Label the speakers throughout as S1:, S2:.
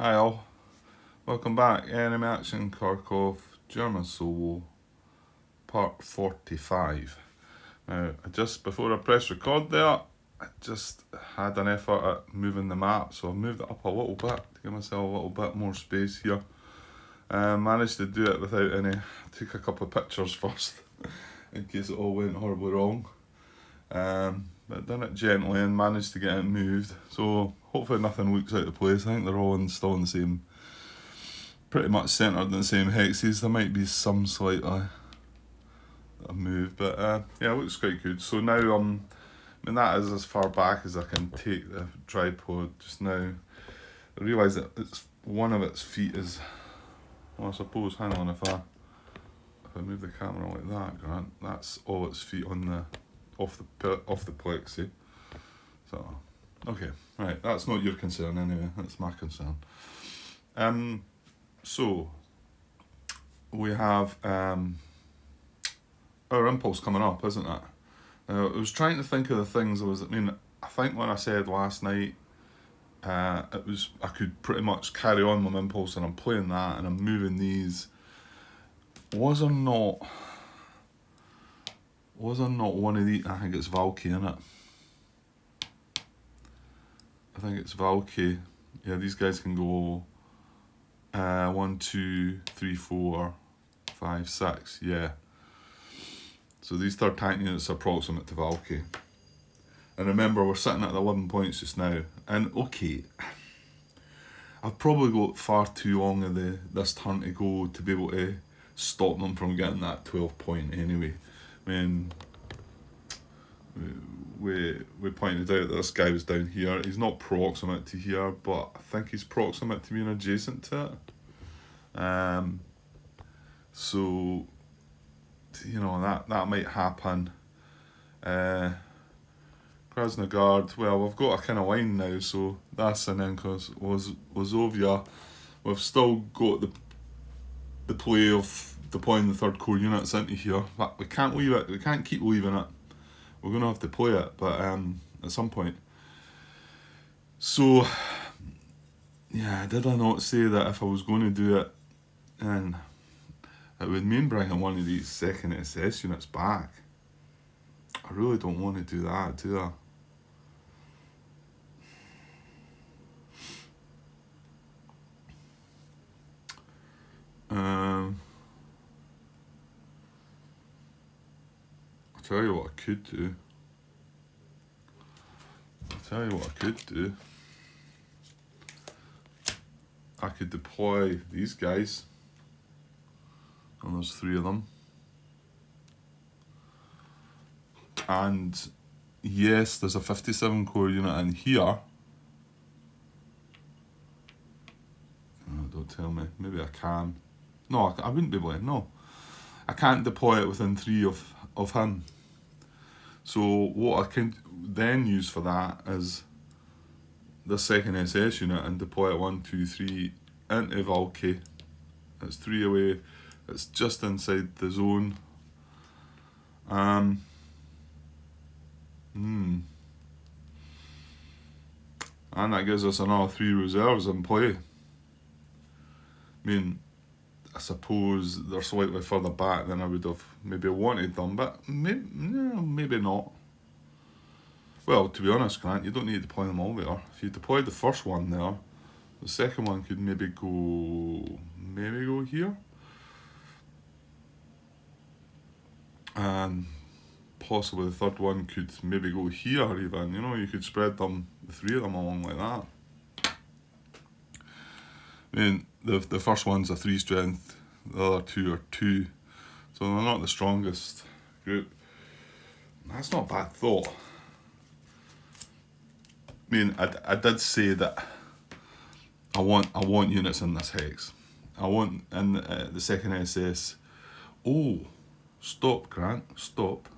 S1: Hi all, welcome back. Enemy Action Kharkov, German Solo, part 45. Now, just before I press record there, I just had an effort at moving the map, so I moved it up a little bit to give myself a little bit more space here. Managed to do it without any, took a couple of pictures first, in case it all went horribly wrong. But done it gently and managed to get it moved, so hopefully nothing looks out of place. I think they're all still in the same, pretty much centred in the same hexes. There might be some slightly a move, but yeah, it looks quite good. So now I mean that is as far back as I can take the tripod just now. I realise that it's one of its feet is, well, I suppose, hang on, if I move the camera like that, Grant, that's all its feet on the off the plexi. So okay, right, that's not your concern anyway, that's my concern. So we have our impulse coming up, isn't it? Now, I was trying to think of the things I think when I said last night, it was, I could pretty much carry on my impulse and I'm playing that and I'm moving these. Was there not one of these? I think it's Valky, innit? I think it's Valky. Yeah, these guys can go 1, 2, 3, 4, 5, 6. Yeah. So these third tank units are approximate to Valky. And remember, we're sitting at 11 points just now. And okay, I've probably got far too long of this turn to go to be able to stop them from getting that 12 point anyway. I mean, we pointed out that this guy was down here. He's not proximate to here, but I think he's proximate to being adjacent to it. So, you know, that might happen. Krasnogard, well, we've got a kind of line now, so that's an in, because Wazovia, we've still got the play of deploying the third corps units into here, but we can't leave it, we can't keep leaving it. We're going to have to play it, but at some point. So, yeah, did I not say that if I was going to do it, and it would mean bringing one of these second SS units back. I really don't want to do that, do I? I'll tell you what I could do. I could deploy these guys, and there's 3 of them. And yes, there's a 57 core unit in here. Oh, don't tell me. Maybe I can. No, I wouldn't be able to. No, I can't deploy it within 3 of him. So what I can then use for that is the second SS unit and deploy it 1, 2, 3 into Valky. It's 3 away. It's just inside the zone. And that gives us another 3 reserves in play. I mean, I suppose they're slightly further back than I would have maybe wanted them, but maybe not. Well, to be honest, Grant, you don't need to deploy them all there. If you deployed the first one there, the second one could maybe go here. And possibly the third one could maybe go here even, you know, you could spread them, the 3 of them along like that. I mean, the first one's a 3 strength, the other 2 are 2, so they're not the strongest group. That's not a bad thought. I mean, I did say that I want units in this hex. I want in the second SS. Oh, stop, Grant, stop.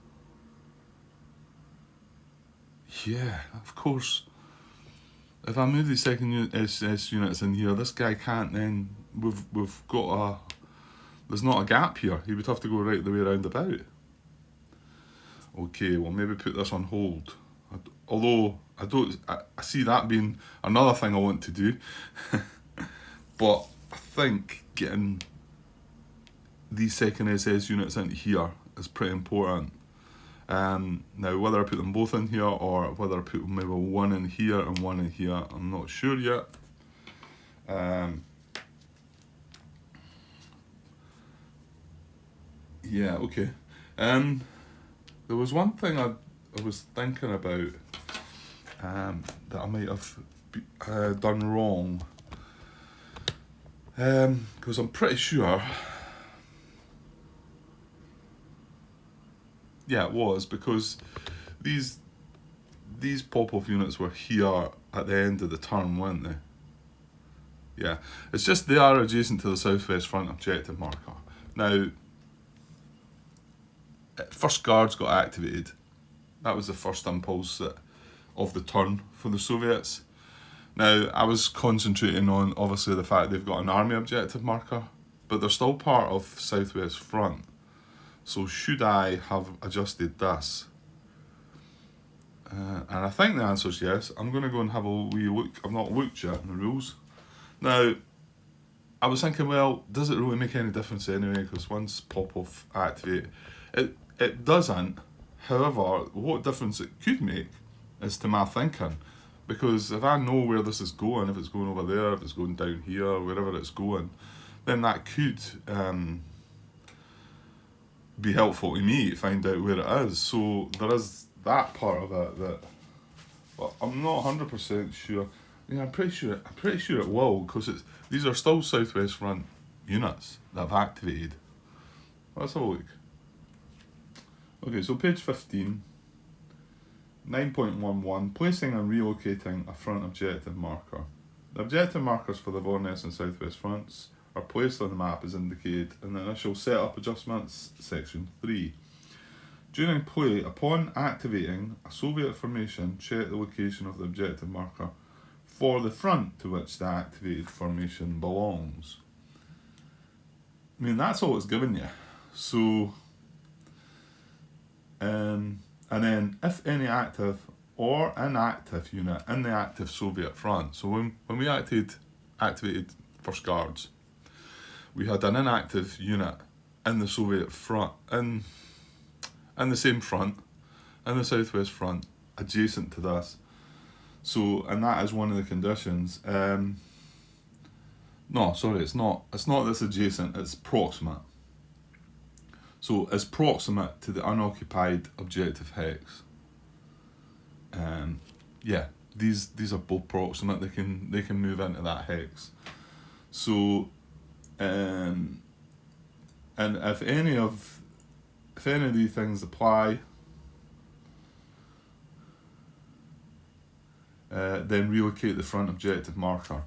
S1: Yeah, of course. If I move the second SS units in here, this guy can't then. We've got there's not a gap here. He would have to go right the way around about. Okay, well maybe put this on hold. Although I see that being another thing I want to do. But I think getting these second SS units into here is pretty important. Now, whether I put them both in here or whether I put maybe one in here and one in here, I'm not sure yet. Yeah, okay. There was one thing I was thinking about that I might have done wrong. Because I'm pretty sure. Yeah, it was, because these pop-off units were here at the end of the turn, weren't they? Yeah, it's just they are adjacent to the southwest front objective marker. Now, first guards got activated. That was the first impulse of the turn for the Soviets. Now, I was concentrating on, obviously, the fact they've got an army objective marker, but they're still part of southwest front. So should I have adjusted this? And I think the answer is yes. I'm going to go and have a wee look. I've not looked yet in the rules. Now, I was thinking, well, does it really make any difference anyway? Because once pop-off activate, it doesn't. However, what difference it could make is to my thinking. Because if I know where this is going, if it's going over there, if it's going down here, wherever it's going, then that could be helpful to me to find out where it is. So there is that part of it that, but I'm not 100% sure. Yeah, I'm pretty sure it will, because these are still southwest front units that have activated. Let's have a look. Okay, so page 15, 9.11, placing and relocating a front objective marker. The objective markers for the Vornes and southwest fronts are placed on the map as indicated in the initial setup adjustments, section 3. During play, upon activating a Soviet formation, check the location of the objective marker for the front to which the activated formation belongs. I mean, that's all it's given you. So, and then if any active or inactive unit in the active Soviet front, so when we activated First Guards, we had an inactive unit in the Soviet front, in the same front, in the southwest front, adjacent to this. So, and that is one of the conditions. No, sorry, it's not. It's not this adjacent, it's proximate. So, it's proximate to the unoccupied objective hex. Yeah, these are both proximate. They can move into that hex. So, and if any of these things apply, then relocate the front objective marker.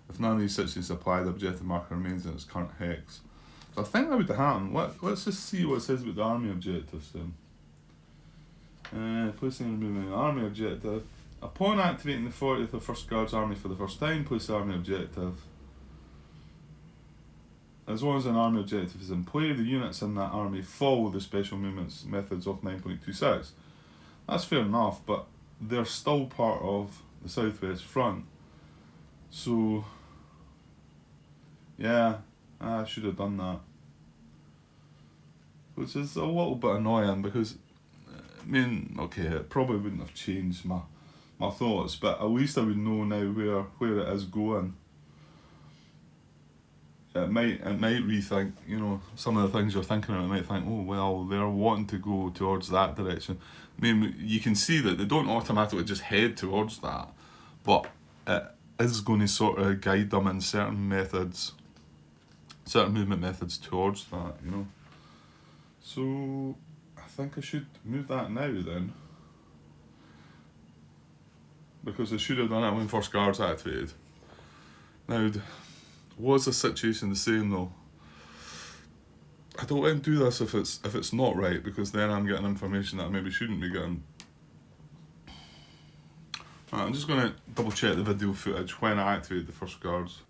S1: If none of these situations apply, the objective marker remains in its current hex. So I think that would happen. Let's just see what it says about the army objectives then. Placing and removing an army objective. Upon activating the 40th of First Guards Army for the first time, place the army objective. As long as an army objective is in play, the units in that army follow the special movements methods of 9.26. That's fair enough, but they're still part of the southwest front. So, yeah, I should have done that. Which is a little bit annoying because, I mean, okay, it probably wouldn't have changed my thoughts, but at least I would know now where it is going. It might rethink, some of the things you're thinking about. It might think, oh well, they're wanting to go towards that direction. I mean, you can see that they don't automatically just head towards that, but it is going to sort of guide them in certain movement methods towards that, So, I think I should move that now then. Because I should have done it when First Guard's activated. Now, was the situation the same though? I don't want to do this if it's not right, because then I'm getting information that I maybe shouldn't be getting. Right, I'm just going to double check the video footage when I activated the First Guards.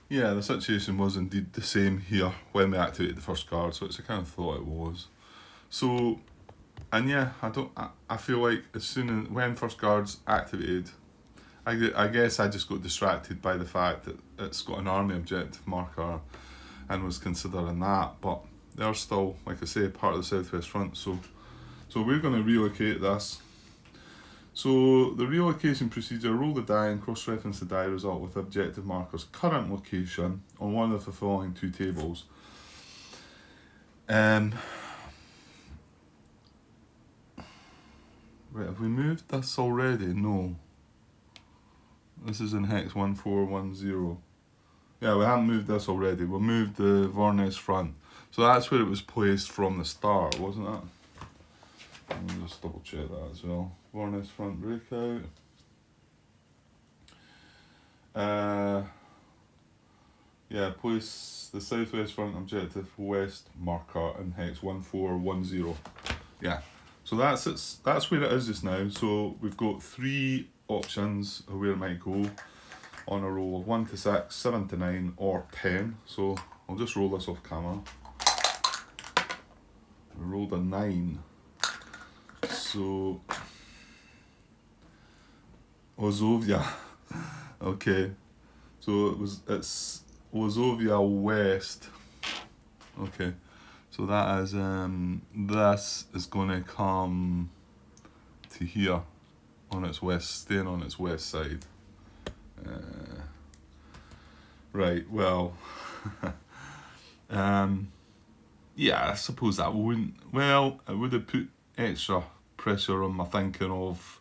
S1: Yeah, the situation was indeed the same here when we activated the First Guards, which I kind of thought it was. So, and yeah, I feel like when First Guards activated, I guess I just got distracted by the fact that it's got an army objective marker and was considering that, but they're still, like I say, part of the Southwest Front, so we're going to relocate this. So the relocation procedure, roll the die and cross-reference the die result with the objective marker's current location on one of the following two tables. Right, have we moved this already? No. This is in hex 1410. Yeah, we haven't moved this already. We moved the Vornes front. So that's where it was placed from the start, wasn't it? Let me just double check that as well. Vornes front breakout. Yeah, place the Southwest Front objective west marker in hex 1410. Yeah, so that's where it is just now. So we've got 3 options of where it might go on a roll of 1 to 6, 7 to 9, or 10. So I'll just roll this off camera. We rolled a 9. So Ozovia. Okay. So it's Ozovia West. Okay. So that is this is gonna come to here on its west, staying on its west side. Right, well, yeah, I suppose that wouldn't, well, it would have put extra pressure on my thinking of,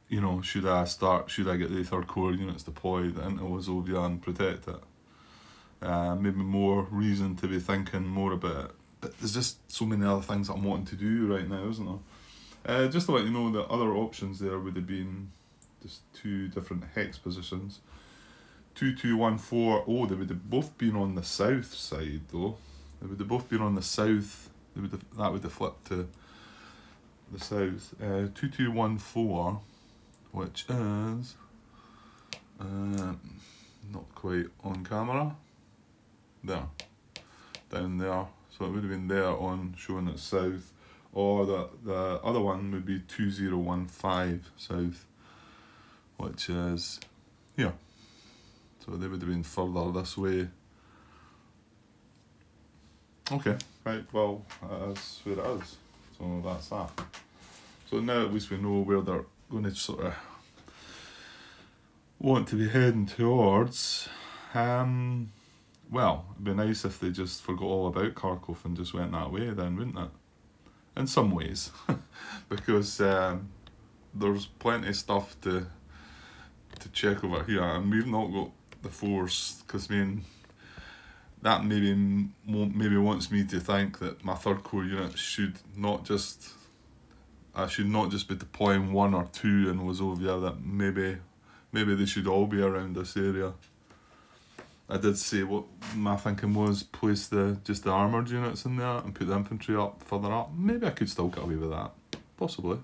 S1: you know, should I get the 3rd Corps units deployed into Wazovia and protect it? Maybe more reason to be thinking more about it. But there's just so many other things that I'm wanting to do right now, isn't there? Just to let you know, the other options there would have been just 2 different hex positions. 2214. Oh, they would have both been on the south side though. They would have both been on the south. That would have flipped to the south. 2214, which is not quite on camera. There, down there. So it would have been there on showing it south, or the other one would be 2015 south, which is here. So they would have been further this way. Okay, right, well, that's where it is. So that's that. So now at least we know where they're going to sort of want to be heading towards. Well, it'd be nice if they just forgot all about Kharkov and just went that way then, wouldn't it? In some ways. Because there's plenty of stuff to check over here, and we've not got the force, because I mean, that maybe wants me to think that my 3rd Corps unit should not just be deploying 1 or 2 in Wazovia, that maybe they should all be around this area. I did say what my thinking was, place just the armoured units in there and put the infantry up further up. Maybe I could still get away with that. Possibly.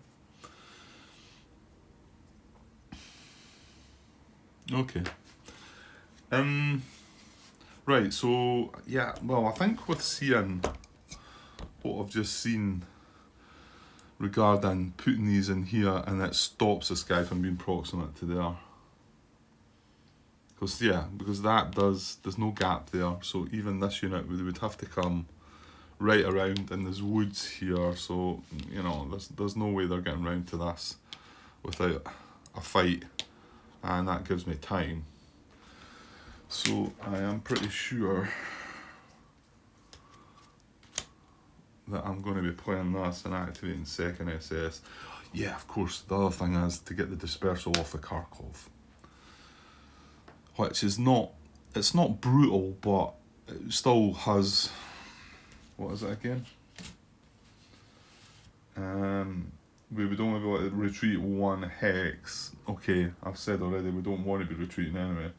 S1: Okay. Right, so yeah, well, I think with seeing what I've just seen regarding putting these in here, and it stops this guy from being proximate to there. Because there's no gap there, so even this unit would have to come right around, and there's woods here, so you know there's no way they're getting round to this without a fight, and that gives me time. So I am pretty sure that I'm going to be playing this and activating 2nd SS. Yeah, of course, the other thing is to get the dispersal off the Kharkov, which is it's not brutal, but it still has, what is it again? We would only be able to retreat 1 hex. Okay, I've said already we don't want to be retreating anyway.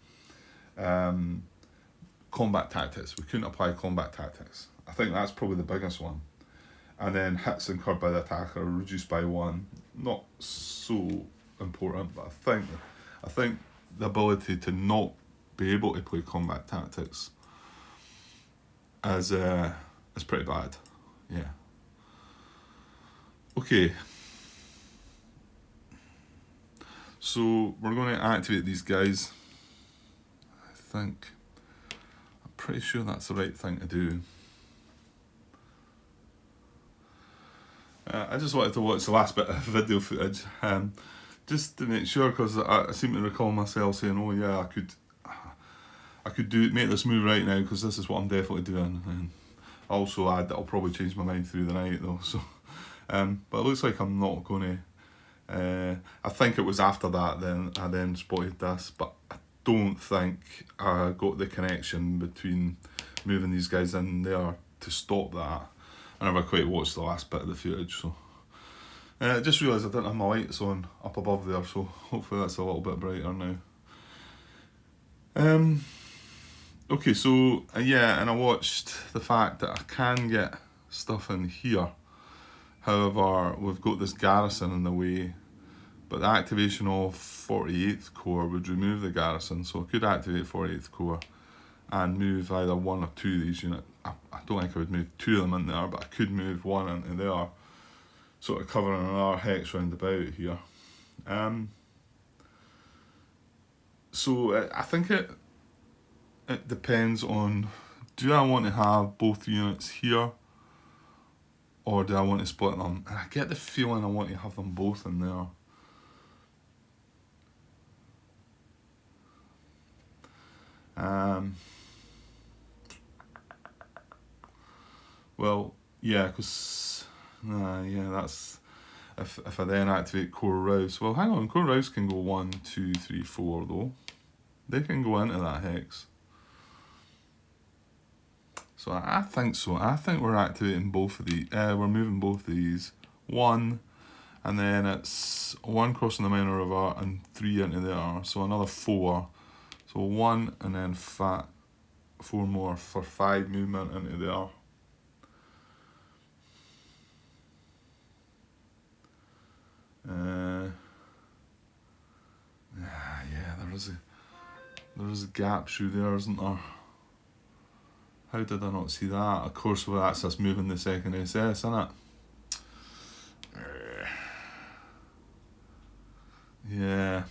S1: Combat tactics, we couldn't apply combat tactics. I think that's probably the biggest one. And then hits incurred by the attacker reduced by 1. Not so important, but I think the ability to not be able to play combat tactics is pretty bad. Yeah. Okay. So we're going to activate these guys. I'm pretty sure that's the right thing to do. I just wanted to watch the last bit of video footage, just to make sure, because I seem to recall myself saying, "Oh yeah, I could make this move right now because this is what I'm definitely doing." And also add that I'll probably change my mind through the night though. So, but it looks like I'm not going to. I think it was after that then I then spotted this, but I don't think I got the connection between moving these guys in there to stop that. I never quite watched the last bit of the footage, so I just realised I didn't have my lights on up above there, so hopefully that's a little bit brighter now. Okay, so yeah, and I watched the fact that I can get stuff in here. However, we've got this garrison in the way, but the activation of 48th Corps would remove the garrison, so I could activate 48th Corps and move either one or two of these units. I don't think I would move two of them in there, but I could move one into there, sort of covering another hex round about here. So I think it depends on, do I want to have both units here, or do I want to split them? And I get the feeling I want to have them both in there. Well, yeah, because yeah, that's if I then activate Core Rouse. Well, hang on, Core Rouse can go 1, 2, 3, 4 though. They can go into that hex. So I think so. I think we're activating both of these. We're moving both of these. 1, and then it's 1 crossing the Minor River and 3 into there. So another 4. So 1 and then 4 more for 5 movement into there. Yeah, there is a gap through there, isn't there? How did I not see that? Of course, well, that's us moving the second SS, isn't it? Yeah.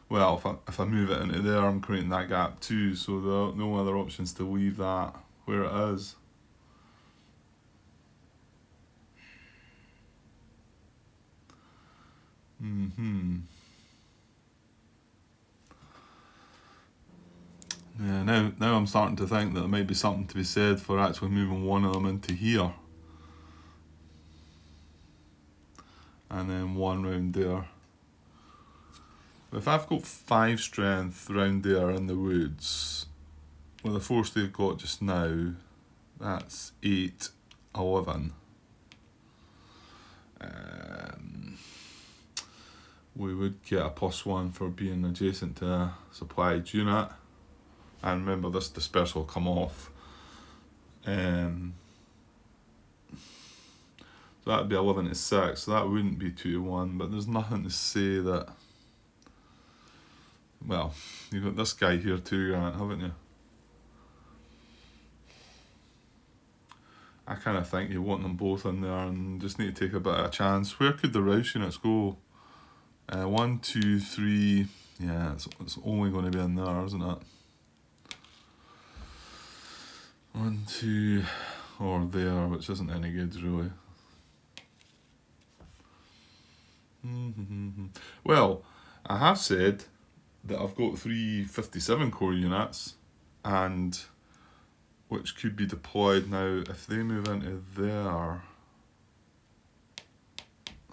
S1: Well, if I move it into there, I'm creating that gap too, so there are no other options to leave that where it is. Yeah, now I'm starting to think that there might be something to be said for actually moving one of them into here. And then one round there. If I've got 5 strength round there in the woods, with the force they've got just now, that's 8, 11. We would get a +1 for being adjacent to a supplied unit. And remember, this dispersal will come off. So that would be 11 to 6, so that wouldn't be 2 to 1, but there's nothing to say that. Well, you've got this guy here too, Grant, haven't you? I kind of think you want them both in there and just need to take a bit of a chance. Where could the Rouse units go? 1, 2, 3. Yeah, it's only going to be in there, isn't it? 1, 2, or there, which isn't any good really. Well, I have said that I've got 3 57 core units, and which could be deployed now if they move into there.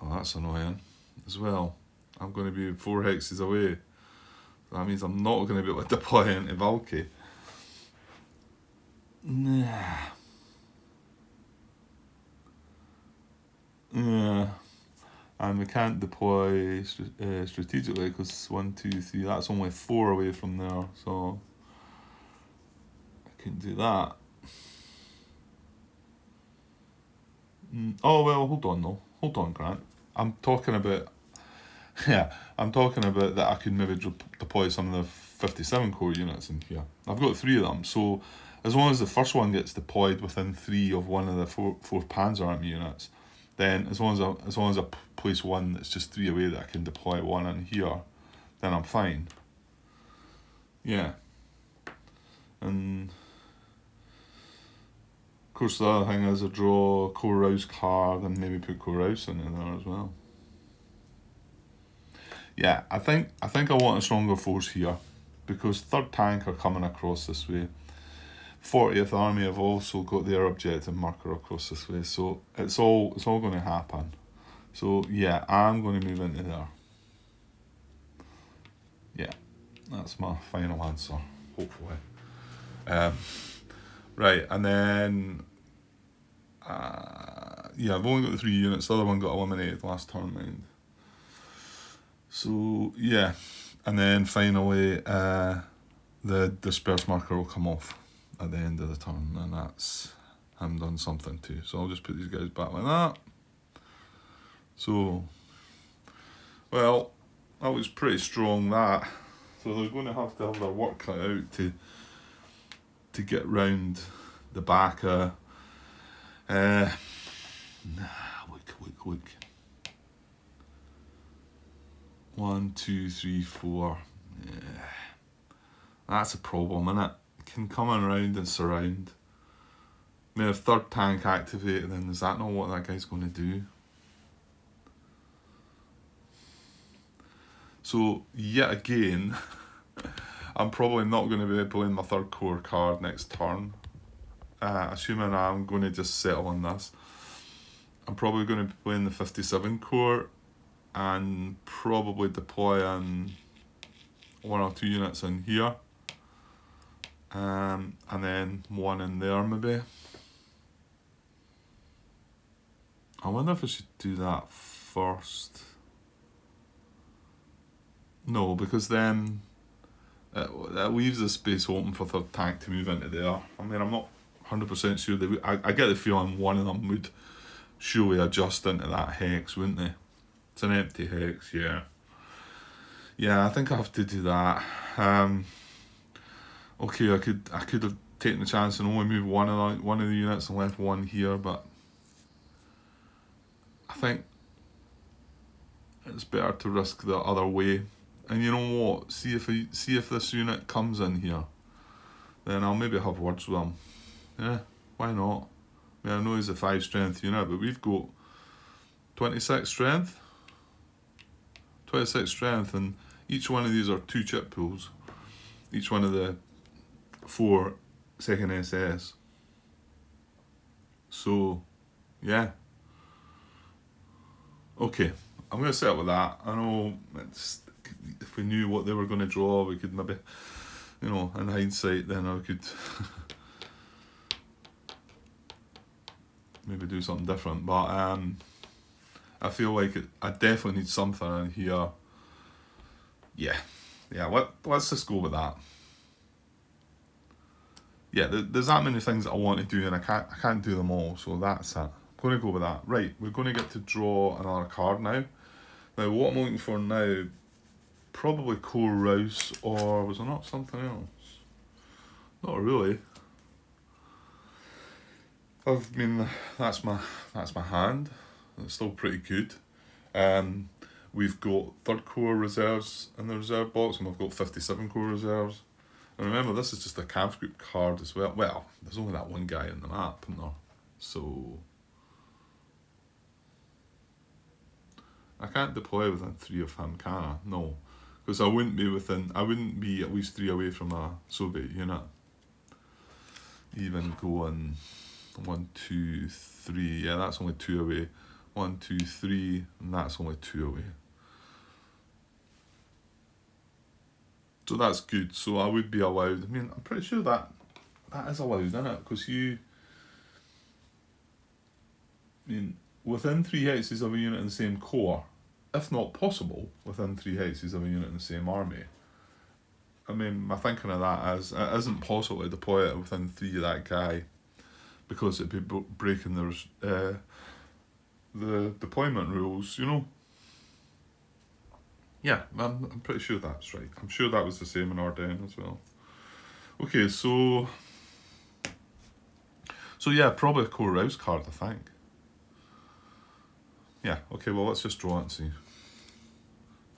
S1: Oh, that's annoying as well. I'm going to be 4 hexes away. So that means I'm not going to be able to deploy into Valky. Nah. Yeah. And we can't deploy strategically because 1, 2, 3, that's only 4 away from there, so I couldn't do that. Oh well, hold on, Grant. I'm talking about that I could maybe deploy some of the 57 core units in here. I've got 3 of them, so as long as the first one gets deployed within 3 of one of the 4th Panzer Army units, then as long as I place one that's just 3 away that I can deploy one in here, then I'm fine. Yeah. And of course the other thing is I draw Core Rouse card and maybe put Core Rouse in there as well. Yeah, I think I want a stronger force here, because 3rd Tank are coming across this way. 40th Army have also got their objective marker across this way, so it's all going to happen. So yeah, I'm going to move into there. Yeah, that's my final answer, hopefully. Right, and then yeah, I've only got the 3 units. The other one got eliminated last turn, mind. So yeah, and then finally the disperse marker will come off at the end of the turn, and that's him done something too. So I'll just put these guys back like that. So, well, that was pretty strong, that. So they're going to have their work cut out to get round the back. Look. 1, 2, 3, 4. Yeah. That's a problem, innit? It can come around and surround. I mean, if 3rd Tank activated, then is that not what that guy's going to do? So, yet again, I'm probably not going to be playing my 3rd Corps card next turn. Assuming I'm going to just settle on this. I'm probably going to be playing the 57 Corps and probably deploying 1 or 2 units in here. And then 1 in there maybe. I wonder if I should do that first. No, because then it leaves the space open for 3rd Tank to move into there. I mean, I'm not 100% sure they would. I get the feeling one of them would surely adjust into that hex, wouldn't they? It's an empty hex, yeah. Yeah, I think I have to do that. Okay, I could have taken the chance and only moved one of the units and left 1 here, but I think it's better to risk the other way. And you know what? See if this unit comes in here, then I'll maybe have words with him. Yeah, why not? I mean, I know he's a 5 strength unit, but we've got 26 strength. 26 strength, and each one of these are 2 chip pools. Each one of the 4 2nd SS. So, yeah. Okay, I'm going to settle with that. I know if we knew what they were going to draw, we could maybe, in hindsight, then I could maybe do something different. But I feel like I definitely need something in here. Yeah. Let's just go with that. Yeah, there's that many things that I want to do, and I can't do them all. So that's it. I'm going to go with that. Right, we're going to get to draw another card now. Now, what I'm looking for now, probably Core Rouse, or was there not something else? Not really. I mean, that's my hand. It's still pretty good. We've got 3rd Corps reserves in the reserve box, and we've got 57 Corps reserves. And remember, this is just a Cav group card as well. Well, there's only that one guy in the map, isn't there? So I can't deploy within 3 of him, can I? No, because I wouldn't be at least 3 away from a Soviet unit. Even going 1, 2, 3. Yeah, that's only 2 away. 1, 2, 3, and that's only 2 away. So that's good. So I would be allowed. I mean, I'm pretty sure that is allowed, isn't it? Because within 3 hexes of a unit in the same corps, if not possible, within 3 hexes of a unit in the same army. I mean, my thinking of that is, it isn't possible to deploy it within 3 of that guy, because it'd be breaking the deployment rules, Yeah, I'm pretty sure that's right. I'm sure that was the same in Ardennes as well. Okay, so yeah, probably a Core Rouse card, I think. Yeah, okay, well, let's just draw it and see.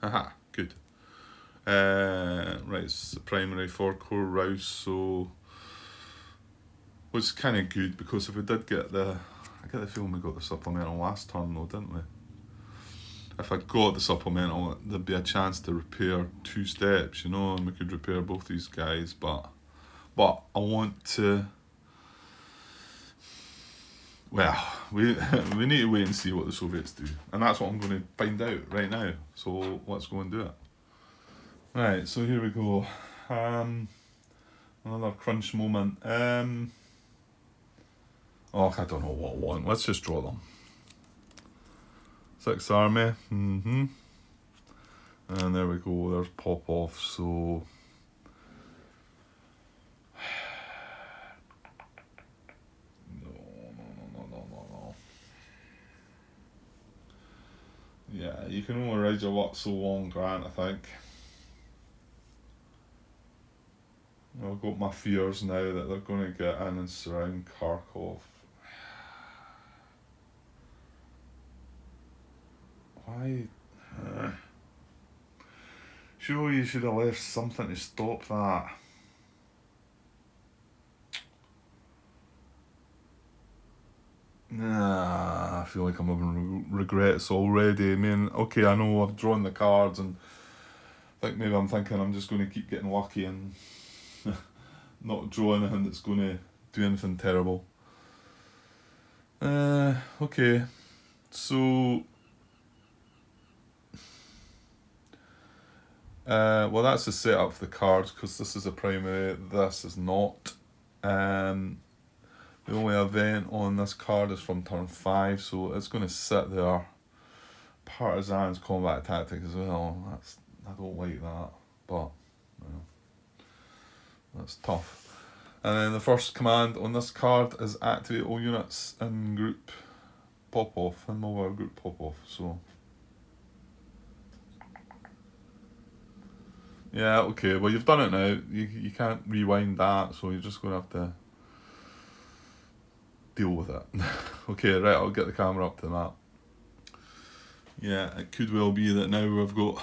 S1: Aha, good. Right, it's the primary 4-core Rouse, so was kind of good because if we did get I get the feeling we got the supplemental last turn though, didn't we? If I got the supplemental, there'd be a chance to repair 2 steps, you know, and we could repair both these guys, but I want to. Well, we need to wait and see what the Soviets do, and that's what I'm going to find out right now. So let's go and do it. Right, so here we go. Another crunch moment. Oh, I don't know what I want. Let's just draw them. 6th Army. And there we go. There's Popov. So. No. Yeah, you can only ride your luck so long, Grant, I think. I've got my fears now that they're going to get in and surround Kharkov. Why? Sure, you should have left something to stop that. Nah, I feel like I'm having regrets already. I mean, okay, I know I've drawn the cards and I think maybe I'm thinking I'm just going to keep getting lucky and not draw anything that's going to do anything terrible. Okay, so well, that's the setup for the cards because this is a primary, this is not. The only event on this card is from turn 5, so it's going to sit there. Partisans combat tactic as well. I don't like that, but that's tough. And then the first command on this card is activate all units in group Popov, in mobile group Popov. So yeah, okay. Well, you've done it now. You can't rewind that, so you're just going to have to deal with it. Okay, right. I'll get the camera up to the map. Yeah, it could well be that now we've got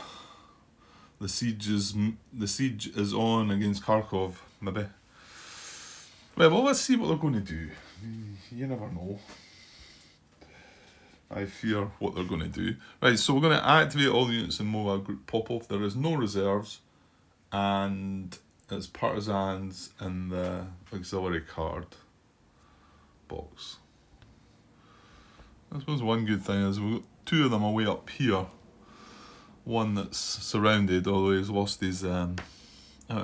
S1: the siege is on against Kharkov, maybe. Right, well, let's see what they're going to do. You never know. I fear what they're going to do. Right, so we're going to activate all the units in mobile group Popov. There is no reserves, and it's partisans in the auxiliary card box. I suppose one good thing is we've got 2 of them away up here. One that's surrounded, although he's lost his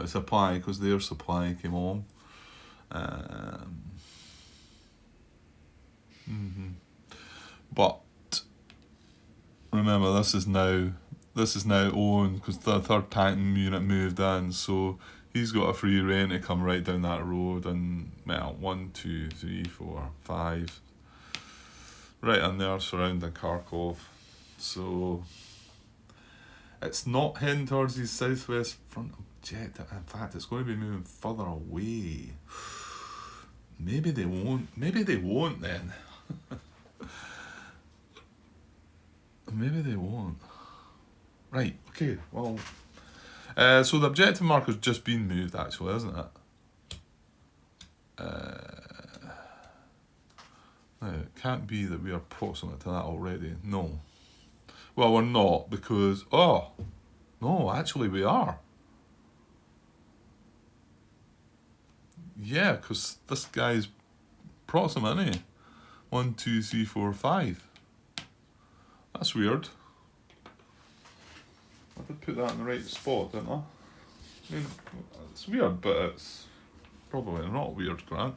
S1: supply because their supply came along. But remember, this is now owned because the 3rd tank unit moved in, so he's got a free reign to come right down that road and 1, 2, 3, 4, 5, right in there surrounding Kharkov. So it's not heading towards his southwest front objective. In fact, it's going to be moving further away. Maybe they won't. Maybe they won't then. Maybe they won't. Right, okay, well. So the objective marker's just been moved, actually, isn't it? No, it can't be that we are proximate to that already. No. Well, we're not, because... Oh! No, actually we are. Yeah, because this guy's proximate, isn't he? 1, 2, 3, 4, 5. That's weird. I did put that in the right spot, didn't I? I mean, it's weird, but it's probably not weird, Grant.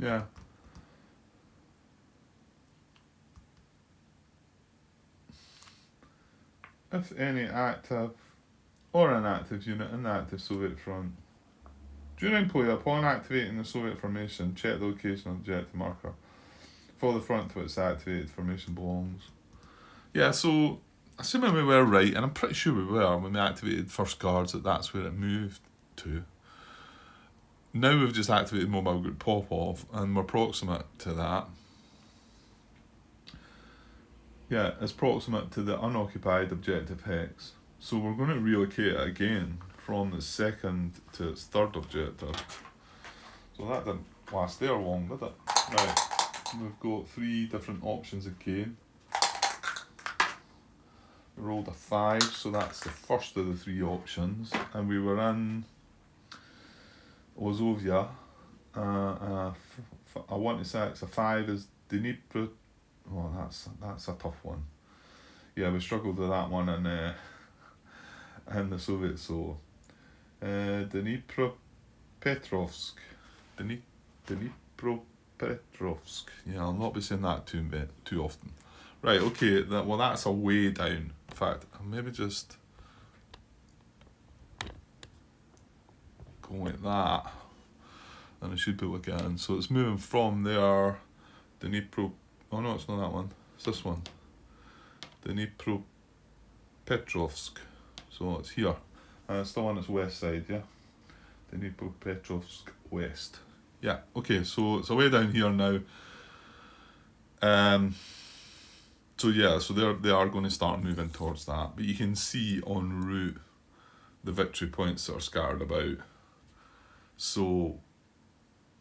S1: Yeah. If any active or an active unit in the active Soviet front. During play, upon activating the Soviet formation, check the location of the objective marker for the front to which the activated formation belongs. Yeah, so assuming we were right, and I'm pretty sure we were when we activated first guards that that's where it moved to. Now we've just activated mobile group Popov and we're proximate to that. Yeah, it's proximate to the unoccupied objective hex. So we're going to relocate it again from the second to its third objective. So that didn't last there long, did it? Right, we've got 3 different options again. We rolled a 5, so that's the first of the 3 options. And we were in Ozovia. A 1 to 6, a 5 is Dnipro. Oh, that's a tough one. Yeah, we struggled with that one in the Soviet Soul. Dnipropetrovsk. Dnipropetrovsk. Yeah, I'll not be saying that too often. Right, okay, that's a way down. In fact, I'll maybe just go like that. And I should be looking at it. So it's moving from there, oh no, it's not that one. It's this one. Dnipropetrovsk. So it's here. And it's the one that's west side, yeah? Dnipropetrovsk west. Yeah, okay, so it's away down here now. So yeah, so they are going to start moving towards that. But you can see en route the victory points that are scattered about. So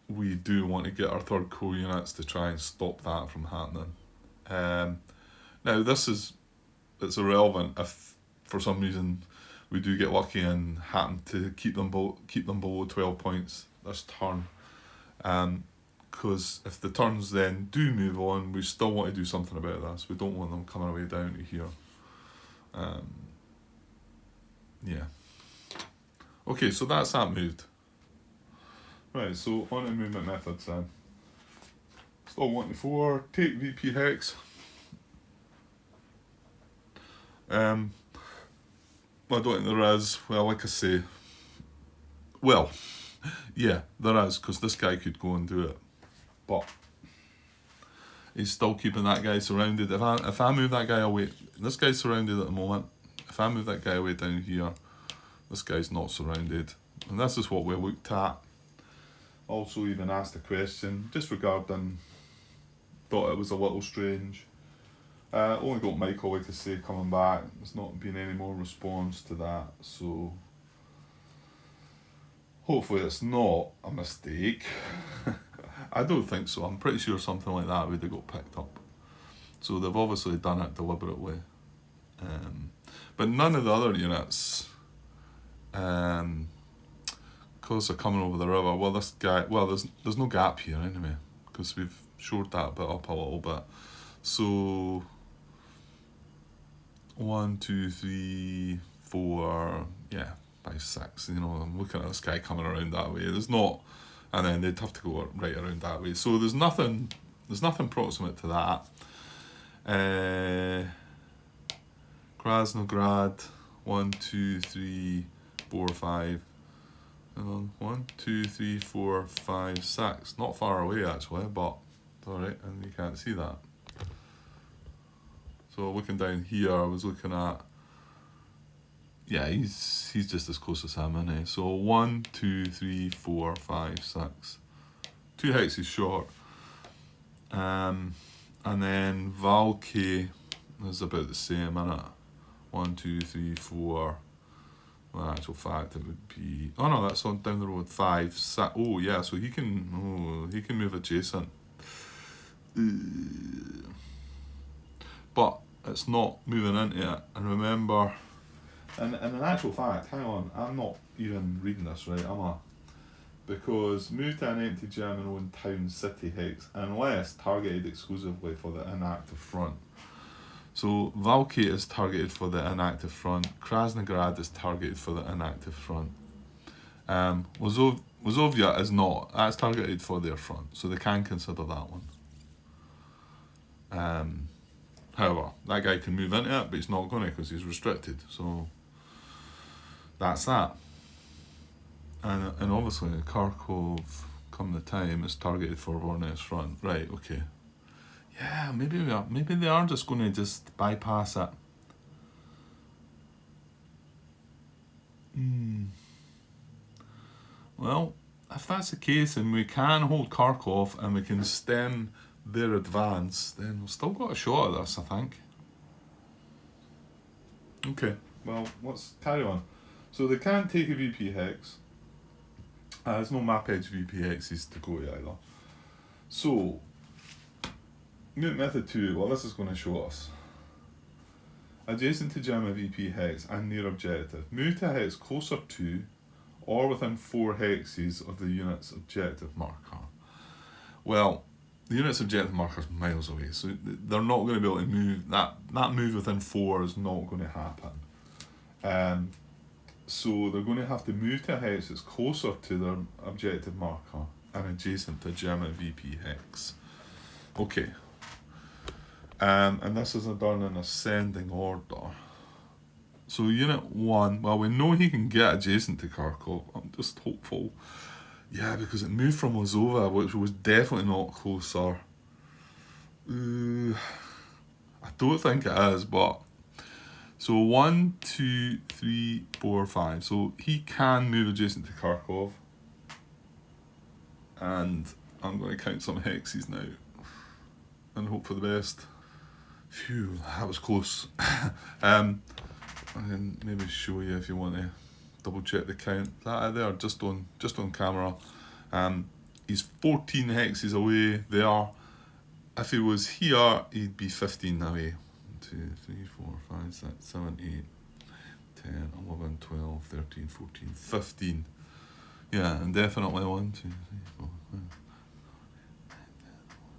S1: we do want to get our 3rd Corps units to try and stop that from happening. Now it's irrelevant if for some reason we do get lucky and happen to keep them below 12 points this turn. Because if the turns then do move on, we still want to do something about this. We don't want them coming away down to here. Yeah. Okay, so that's that moved. Right, so on to movement methods then. Still 1 to 4, take VP hex. I don't think there is. Well, like I say, well, yeah, there is, because this guy could go and do it. But he's still keeping that guy surrounded. If I move that guy away, this guy's surrounded at the moment. If I move that guy away down here, this guy's not surrounded. And this is what we looked at. Also even asked a question, just regarding, thought it was a little strange. Only got Michael, like I say, coming back. There's not been any more response to that, so hopefully it's not a mistake. I don't think so. I'm pretty sure something like that would have got picked up. So they've obviously done it deliberately. But none of the other units, because they're coming over the river, well this guy, well there's no gap here anyway, because we've shored that bit up a little bit. So 1, 2, 3, 4, yeah, 5, 6, you know, I'm looking at this guy coming around that way. There's not, and then they'd have to go right around that way. So there's nothing proximate to that. Krasnograd, 1, 2, 3, 4, 5. And then 1, 2, 3, 4, 5, 6. Not far away actually, but it's alright, and you can't see that. So looking down here, I was looking at, yeah, he's just as close as him, isn't he? So 1, 2, 3, 4, 5, 6. 2 hexes short. And then Valky is about the same, isn't it? 1, 2, 3, 4. Well, in actual fact, it would be. Oh no, that's on down the road. 5, 6. Oh yeah, so he can move adjacent. But it's not moving into it. And remember, and in actual fact, hang on, I'm not even reading this right, am I? Because move to an empty German-owned town city hex unless targeted exclusively for the inactive front. So Valky is targeted for the inactive front. Krasnograd is targeted for the inactive front. Wazovia is not. That's targeted for their front, so they can consider that one. However, that guy can move into it, but he's not going to because he's restricted. So that's that. And obviously Kharkov, come the time, is targeted for Vornet's front. Right, okay. Yeah, maybe they are just going to just bypass it. Well, if that's the case and we can hold Kharkov and we can stem their advance, then we've still got a shot at this, I think. Okay, well, let's carry on. So they can't take a VP hex. There's no map edge VP hexes to go to either. So, method 2, well, this is going to show us. Adjacent to German VP hex and near objective. Move to a hex closer to or within 4 hexes of the unit's objective marker. Well, the unit's objective marker is miles away, so they're not going to be able to move. That move within 4 is not going to happen. So they're going to have to move to a hex that's closer to their objective marker and adjacent to German VP hex. Okay. And this is done in ascending order. So Unit 1, well, we know he can get adjacent to Kharkov. I'm just hopeful. Yeah, because it moved from Lazova, which was definitely not closer. I don't think it is, but... So 1, 2, 3, 4, 5. So he can move adjacent to Kharkov. And I'm going to count some hexes now. And hope for the best. Phew, that was close. I can maybe show you if you want to double check the count. That there, just on camera. He's 14 hexes away there. If he was here, he'd be 15 away. 2, 3, 4, 5, 6, 7, 8, 10, 11, 12, 13, 14, 15. Yeah, and definitely 1, 2, 3, 4, 5,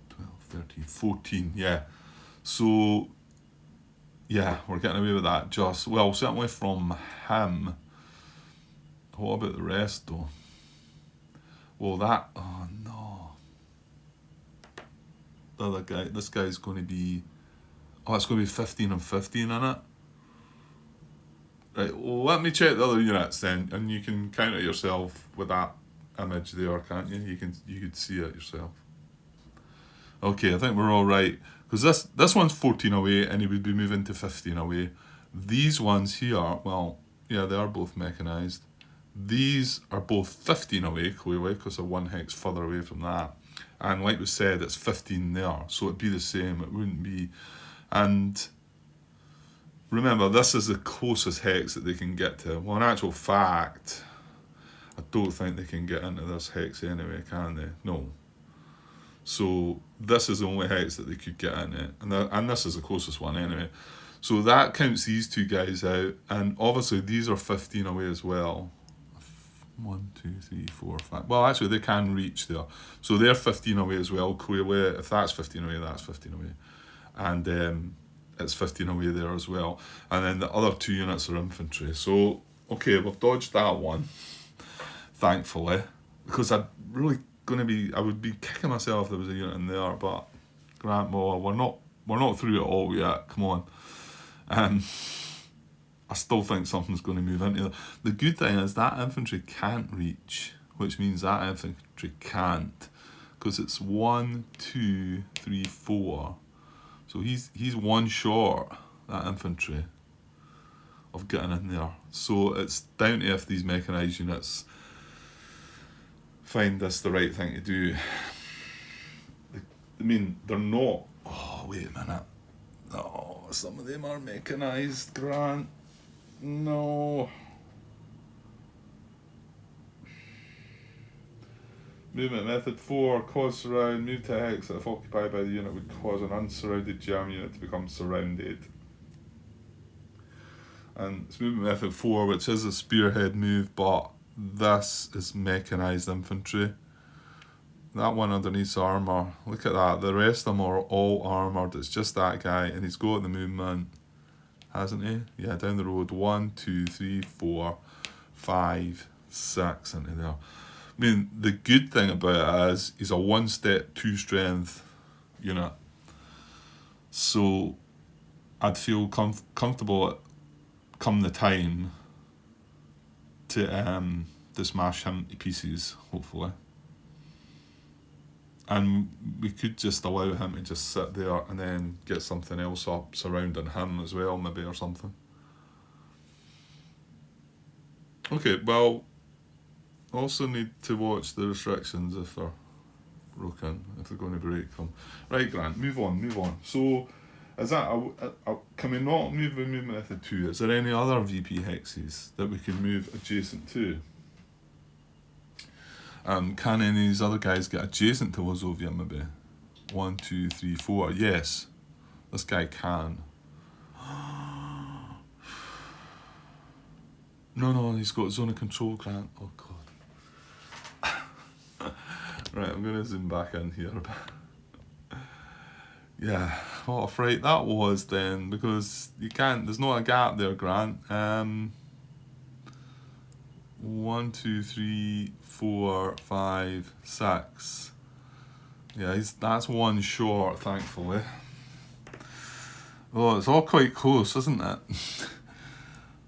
S1: 12, 13, 14. Yeah. So, yeah, we're getting away with that just, well, certainly from him. What about the rest, though? Well, oh no. The other guy, this guy's going to be, it's going to be 15 and 15 in it. Right, well, let me check the other units then, and you can count it yourself with that image there, can't you? You could see it yourself. Okay, I think we're all right. Because this one's 14 away, and he would be moving to 15 away. These ones here, well, yeah, they are both mechanised. These are both 15 away, clearly, because they're 1 hex further away from that. And like we said, it's 15 there, so it'd be the same. It wouldn't be... And remember, this is the closest hex that they can get to. Well, in actual fact, I don't think they can get into this hex anyway, can they? No. So this is the only hex that they could get in it, and this is the closest one anyway. So that counts these 2 guys out, and obviously these are 15 away as well. 1, 2, 3, 4, 5. Well, actually they can reach there, so they're 15 away as well. Clearly, if that's 15 away, that's 15 away, and it's 15 away there as well. And then the other 2 units are infantry. So okay, we've dodged that one, thankfully, because I would be kicking myself if there was a unit in there, but Grant Moore, we're not through it all yet, come on. I still think something's going to move into there. The good thing is that infantry can't reach, which means that infantry can't, because it's 1, 2, 3, 4. So he's 1 short, that infantry, of getting in there. So it's down to if these mechanised units find this the right thing to do. I mean, they're not... Oh, wait a minute. Oh, some of them are mechanised, Grant. No. Movement method 4, cause surround, move to hex that if occupied by the unit would cause an unsurrounded German unit to become surrounded. And it's movement method 4, which is a spearhead move, but this is mechanised infantry. That one underneath armour, look at that, the rest of them are all armoured, it's just that guy, and he's got the movement, hasn't he? Yeah, down the road, 1, 2, 3, 4, 5, 6 into there. I mean, the good thing about it is he's a 1-step, 2-strength unit. So I'd feel comfortable come the time to smash him to pieces, hopefully. And we could just allow him to just sit there and then get something else up surrounding him as well, maybe, or something. Okay, well, also need to watch the restrictions if they're broken, if they're going to break them. Right, Grant, move on. So, is that can we not move with movement method 2? Is there any other VP hexes that we can move adjacent to? Can any of these other guys get adjacent to Wazovia, maybe? 1, 2, 3, 4. Yes, this guy can. No, he's got zone of control, Grant. Oh, God. Right, I'm going to zoom back in here a bit. Yeah, what a fright that was then, because you can't, there's not a gap there, Grant. 1, 2, 3, 4, 5, 6. Yeah, that's one short, thankfully. Oh, it's all quite close, isn't it?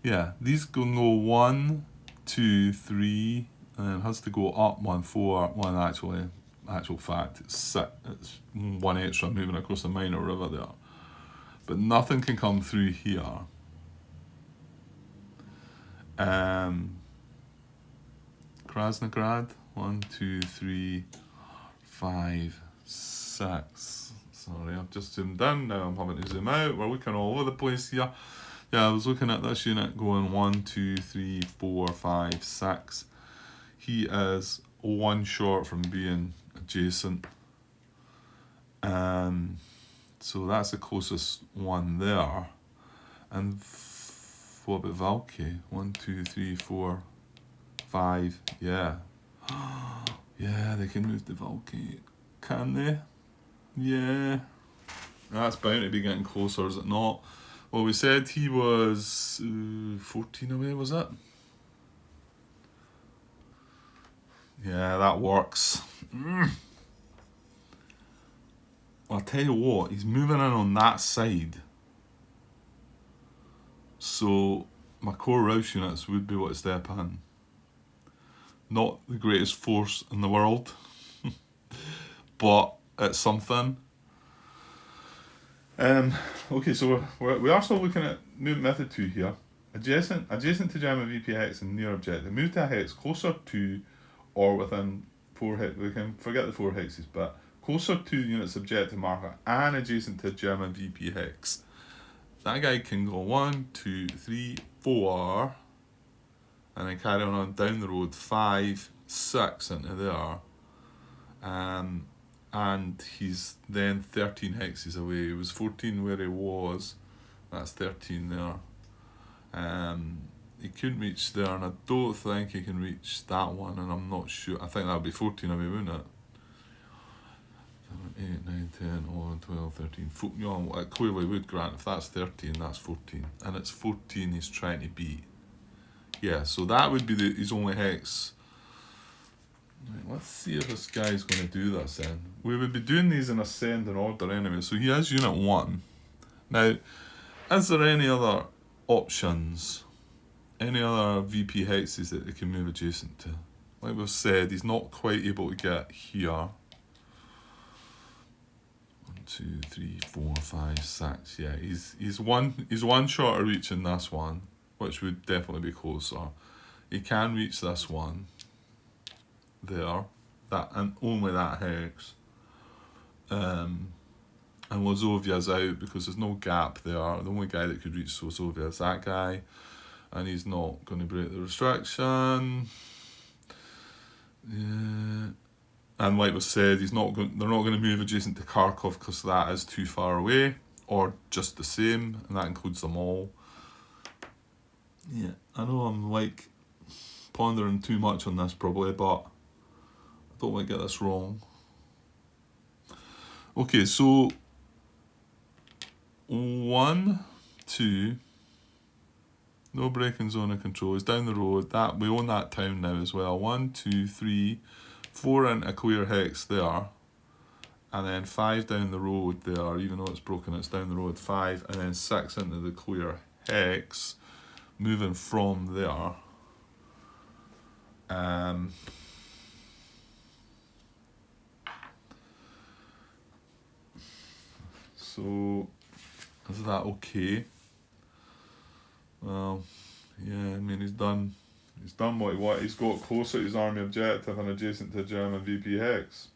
S1: Yeah, these can go 1, 2, 3, and then it has to go up 1, 4, 1 actual fact, it's 6. It's 1 extra moving across the minor river there. But nothing can come through here. Krasnograd, 1, 2, 3, 5, 6. Sorry, I've just zoomed in, now I'm having to zoom out. We're looking all over the place here. Yeah, I was looking at this unit going 1, 2, 3, 4, 5, 6. He is 1 short from being adjacent. So that's the closest one there. And what about Valky? 1, 2, 3, 4, 5. Yeah. Yeah, they can move the Valky. Can they? Yeah. That's bound to be getting closer, is it not? Well, we said he was 14 away, was it? Yeah, that works. Well, I'll tell you what, he's moving in on that side. So my core Rouse units would be able to step in. Not the greatest force in the world, but it's something. Okay, so we are still looking at movement method 2 here. Adjacent to German VP hex and near objective. Move to a hex closer to or within 4 hex. We can forget the 4 hexes, but closer to unit's objective marker and adjacent to German VP hex. That guy can go 1, 2, 3, 4, and then carry on down the road 5, 6 into there. And he's then 13 hexes away. He was 14 where he was. That's 13 there. He couldn't reach there, and I don't think he can reach that one, and I'm not sure. I think that would be 14 away, wouldn't it? 7, 8, 9, 10, 11, 12, 13, 14. You know, it clearly would, Grant. If that's 13, that's 14. And it's 14 he's trying to beat. Yeah, so that would be his only hex. Right, let's see if this guy's going to do this then. We would be doing these in ascending order anyway. So he has unit 1. Now, is there any other options? Any other VP hexes that they can move adjacent to? Like we've said, he's not quite able to get here. 1, 2, 3, 4, 5, 6. Yeah, he's one short of reaching this one, which would definitely be closer. He can reach this one. There, that and only that hex. And Wazovia's out because there's no gap there. The only guy that could reach Wazovia is that guy, and he's not going to break the restriction. Yeah. And like we said, they're not going to move adjacent to Kharkov because that is too far away, or just the same, and that includes them all. Yeah, I know I'm like pondering too much on this probably, but I don't want to get this wrong. Okay, so 1, 2, no breaking zone of control. It's down the road. That we own that town now as well. 1, 2, 3, 4 into a clear hex there, and then 5 down the road there. Even though it's broken, it's down the road 5, and then 6 into the clear hex, moving from there. So is that okay? Well, yeah, I mean he's done what he wanted. He's got closer to his army objective and adjacent to German VP Hex.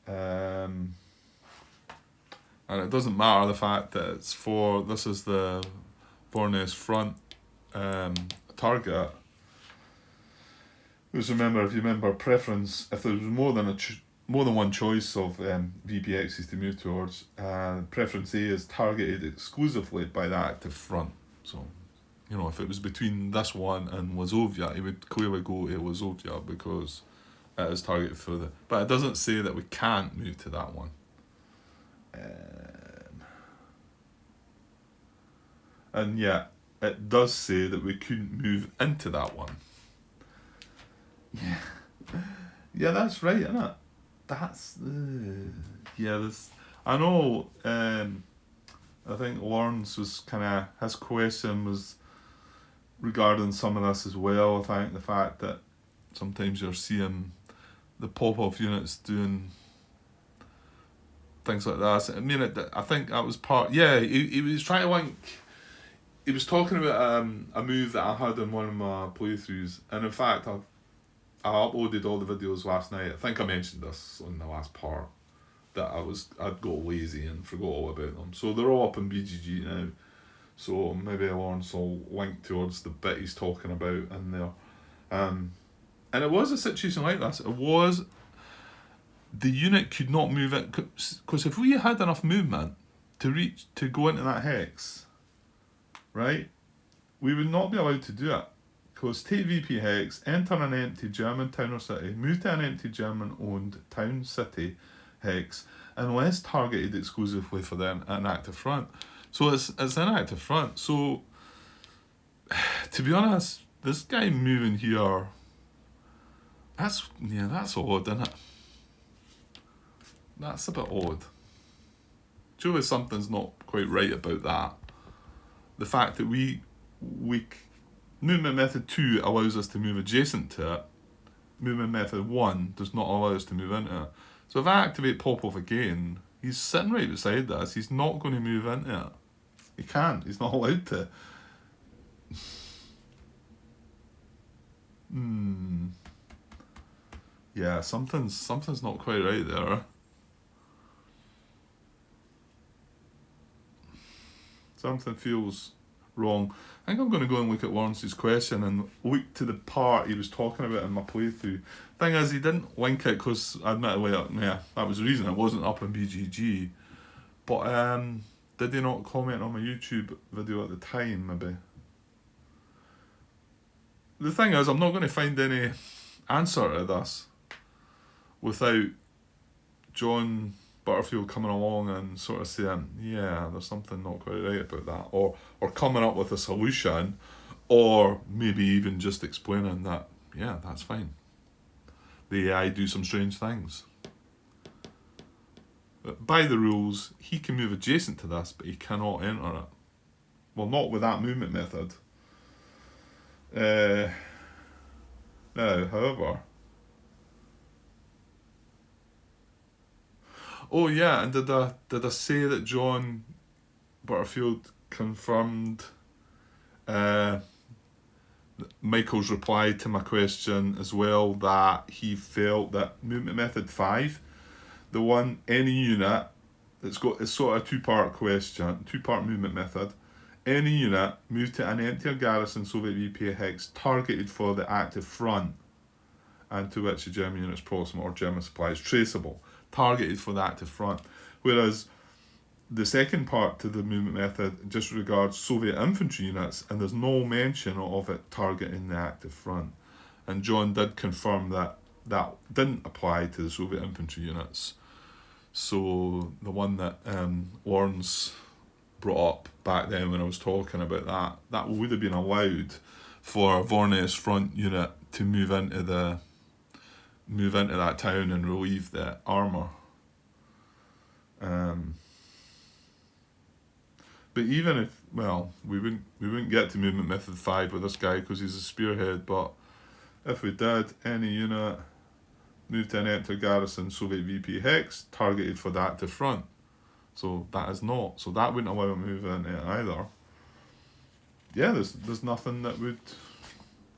S1: And it doesn't matter the fact that this is the Vornes front target. Because remember, if you remember preference, if there was more than one choice of VPXs to move towards, preference A is targeted exclusively by the active front. So, you know, if it was between this one and Wazovia, it would clearly go to Wazovia because it is targeted further. But it doesn't say that we can't move to that one. And yeah, it does say that we couldn't move into that one. Yeah, that's right, isn't it? That's this. I know. I think Lawrence was his question was regarding some of this as well. I think the fact that sometimes you're seeing the pop-off units doing things like that. I mean, I think that was part. Yeah, he was trying to link. He was talking about a move that I had in one of my playthroughs, and in fact, I uploaded all the videos last night. I think I mentioned this in the last part that I'd got lazy and forgot all about them. So they're all up in BGG now. So maybe Lawrence will link towards the bit he's talking about in there. And it was a situation like this. It was the unit could not move it because if we had enough movement to go into that hex, right, we would not be allowed to do it. Because take VP Hex, enter an empty German town or city, move to an empty German-owned town city hex, unless targeted exclusively for an active front. So it's an active front. So, to be honest, this guy moving here, that's odd, isn't it? That's a bit odd. Surely something's not quite right about that. The fact that we movement method 2 allows us to move adjacent to it. Movement method 1 does not allow us to move into it. So if I activate pop-off again, he's sitting right beside us. He's not going to move into it. He can't. He's not allowed to. Yeah, something's not quite right there. Something feels wrong. I think I'm going to go and look at Lawrence's question and look to the part he was talking about in my playthrough. Thing is, he didn't link it because, admittedly, that was the reason it wasn't up on BGG. But did he not comment on my YouTube video at the time, maybe? The thing is, I'm not going to find any answer to this without John Butterfield coming along and sort of saying, yeah, there's something not quite right about that, or coming up with a solution, or maybe even just explaining that, yeah, that's fine. The AI do some strange things. But by the rules, he can move adjacent to this, but he cannot enter it. Well, not with that movement method. Now, however... Oh yeah, and did I say that John Butterfield confirmed Michael's reply to my question as well, that he felt that movement method 5, the one, any unit that's got, it's sort of a two-part movement method, any unit moved to an empty or garrison Soviet VP hex targeted for the active front and to which the German unit's proximate or German supply is traceable. Targeted for the active front. Whereas the second part to the movement method just regards Soviet infantry units, and there's no mention of it targeting the active front. And John did confirm that that didn't apply to the Soviet infantry units. So the one that Lawrence brought up back then when I was talking about that would have been allowed for a Vornes front unit to move into that town and relieve the armour. But even if, well, we wouldn't get to movement method 5 with this guy because he's a spearhead, but If we did, any unit moved to an empty garrison Soviet VP hex targeted for the active front. So that is not. So that wouldn't allow it to move into it either. Yeah, there's nothing that would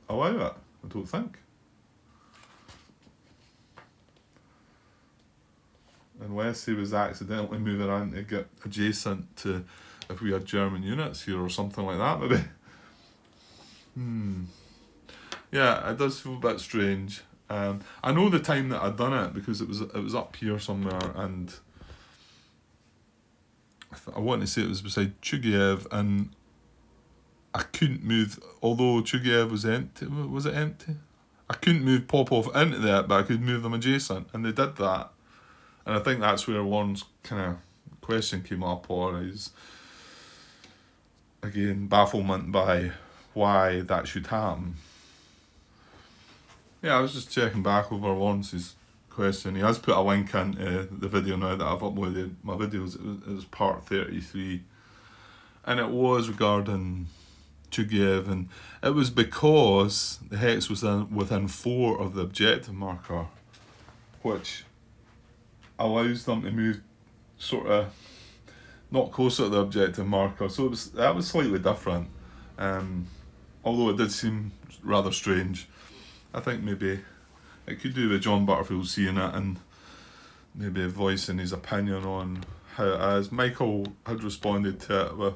S1: allow it, I don't think. Unless he was accidentally moving around to get adjacent to if we had German units here or something like that, maybe. Yeah, it does feel a bit strange. I know the time that I'd done it because it was up here somewhere, and I want to say it was beside Chugiev, and I couldn't move, although Chugiev was empty. Was it empty? I couldn't move Popov into that, but I could move them adjacent, and they did that. And I think that's where Warren's kind of question came up, or his, again, bafflement by why that should happen. Yeah, I was just checking back over Lawrence's question. He has put a link into the video now that I've uploaded my videos. It was part 33. And it was regarding Chugiev, and it was because the hex was within 4 of the objective marker, which allows them to move sort of not closer to the objective marker. So that was slightly different, although it did seem rather strange. I think maybe it could do with John Butterfield seeing it and maybe voicing his opinion on how it is. Michael had responded to it with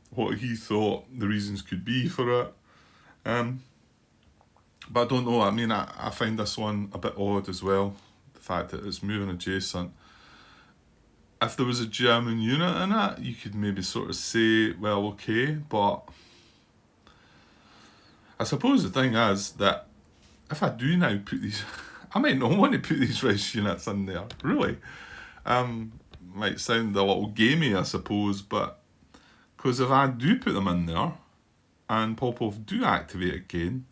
S1: what he thought the reasons could be for it. But I don't know, I mean, I find this one a bit odd as well, the fact that it's moving adjacent. If there was a German unit in it, you could maybe sort of say, well, okay, but I suppose the thing is that if I do now put these, I might not want to put these Reich units in there, really. Might sound a little gamey, I suppose, but because if I do put them in there and Popov do activate again,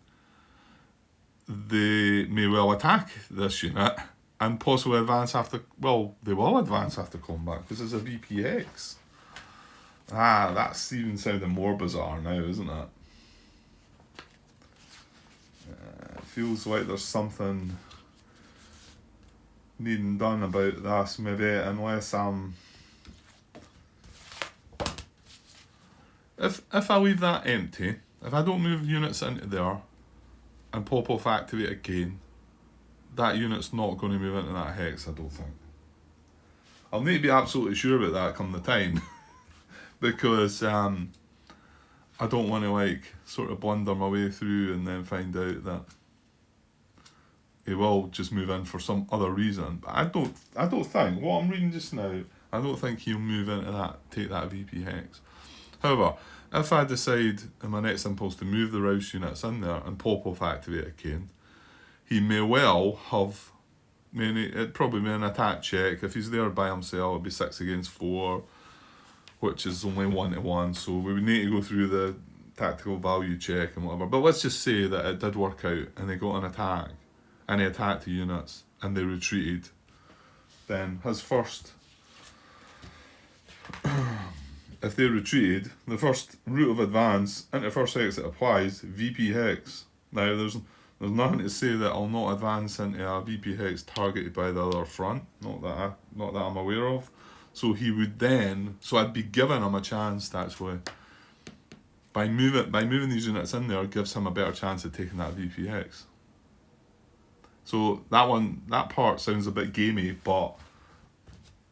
S1: they may well attack this unit and possibly advance after, well, they will advance after combat because it's a VPX. That's even sounding more bizarre now, isn't it? It feels like there's something needing done about this, maybe, unless if I leave that empty, if I don't move units into there and Popov activate again, that unit's not going to move into that hex, I don't think. I'll need to be absolutely sure about that come the time because I don't want to sort of blunder my way through and then find out that he will just move in for some other reason. But I don't think, what I'm reading just now, I don't think he'll move into that, take that VP hex. However, if I decide in my next impulse to move the Rouse units in there and Popov activate again, he may well have, it'd probably be an attack check. If he's there by himself, it'd be 6 against 4, which is only 1-1, so we would need to go through the tactical value check and whatever. But let's just say that it did work out and they got an attack and he attacked the units and they retreated. Then his first, if they retreated, the first route of advance into first hex that applies, VP hex. Now there's nothing to say that I'll not advance into a VP hex targeted by the other front, not that I'm aware of. So he would then, so I'd be giving him a chance to actually, by moving these units in there, gives him a better chance of taking that VP hex. So that part sounds a bit gamey, but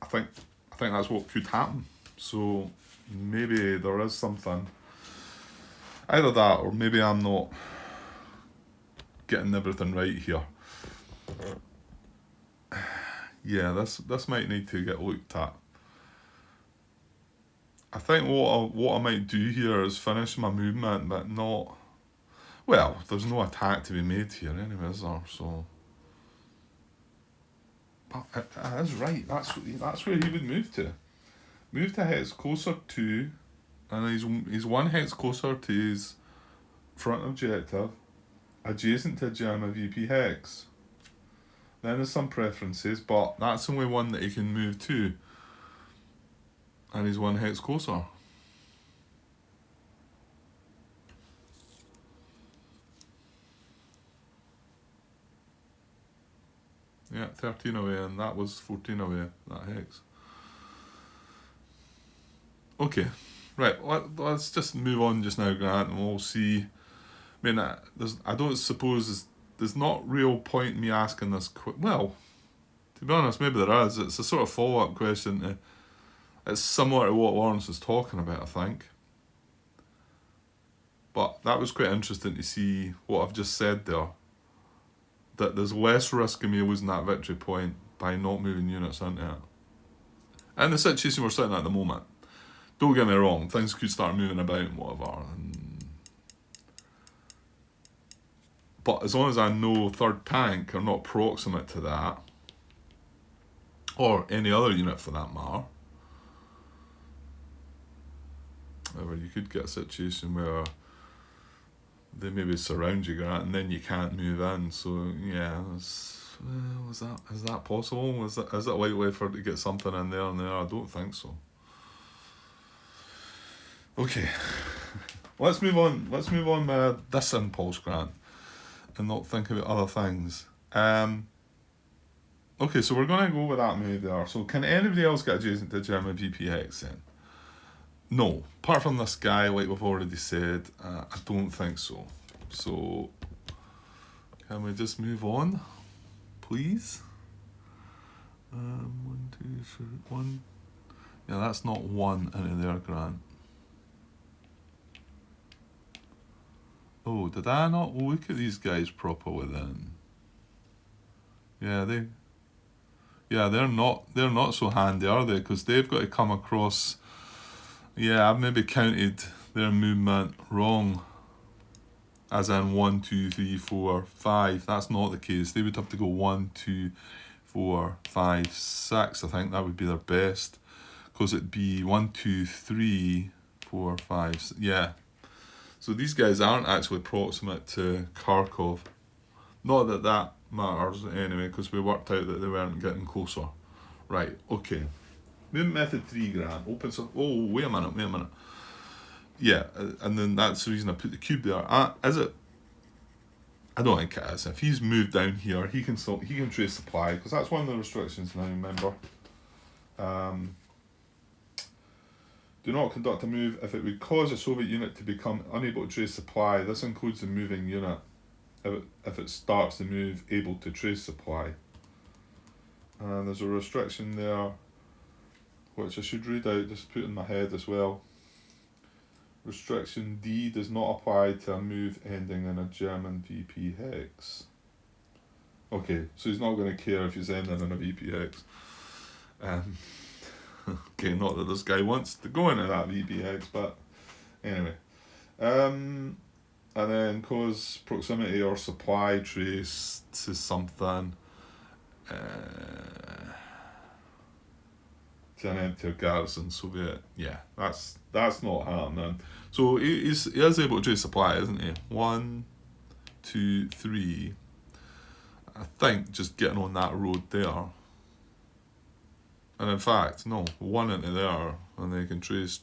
S1: I think that's what could happen. So maybe there is something, either that or maybe I'm not getting everything right here. Yeah, this might need to get looked at. I think what I might do here is finish my movement, but not, well, there's no attack to be made here anyway, is there? So, but it is right. That's where he would move to. Move to hex closer to, and he's 1 hex closer to his front objective, adjacent to German VP hex. Then there's some preferences, but that's only one that he can move to. And he's 1 hex closer. Yeah, 13 away, and that was 14 away, that hex. Okay, right, let's just move on just now, Grant, and we'll see. I mean, I don't suppose there's not real point in me asking this. Well, to be honest, maybe there is. It's a sort of follow-up question to. It's similar to what Lawrence was talking about, I think. But that was quite interesting to see what I've just said there. That there's less risk of me losing that victory point by not moving units into it. And the situation we're sitting at the moment. Don't get me wrong, things could start moving about and whatever. But as long as I know third tank are not proximate to that, or any other unit for that matter, however, you could get a situation where they maybe surround you, Grant, and then you can't move in. So yeah, is that possible? Is it likely for it to get something in there and there? I don't think so. Okay, let's move on. Let's move on with this impulse, Grant, and not think about other things. Okay, so we're going to go with that move there. So can anybody else get adjacent to German VPX then? No, apart from this guy, like we've already said, I don't think so. So, can we just move on, please? 1, 2, 3, 1. Yeah, that's not one into there, Grant. Oh, did I not look at these guys properly then? Yeah, they're not so handy, are they? Because they've got to come across. Yeah, I've maybe counted their movement wrong. As in 1, 2, 3, 4, 5. That's not the case. They would have to go 1, 2, 4, 5, 6. I think that would be their best. Because it'd be 1, 2, 3, 4, 5. Yeah. So these guys aren't actually proximate to Kharkov. Not that that matters anyway, because we worked out that they weren't getting closer. Right, okay. Movement method 3, Grant. Open. Oh, wait a minute. Yeah, and then that's the reason I put the cube there. Is it? I don't think it is. If he's moved down here, he can trace supply, because that's one of the restrictions now, remember. Do not conduct a move if it would cause a Soviet unit to become unable to trace supply. This includes the moving unit. If it starts the move, able to trace supply. And there's a restriction there, which I should read out, just put in my head as well. Restriction D does not apply to a move ending in a German VP hex. Okay, so he's not going to care if he's ending in a VP hex. Okay, not that this guy wants to go into that VP hex, but anyway. And then cause proximity or supply trace to something. To an empty garrison Soviet. Yeah, that's not happening. So he is able to trace supply, isn't he? 1, 2, 3. I think just getting on that road there. And in fact, no, 1 into there, and they can trace,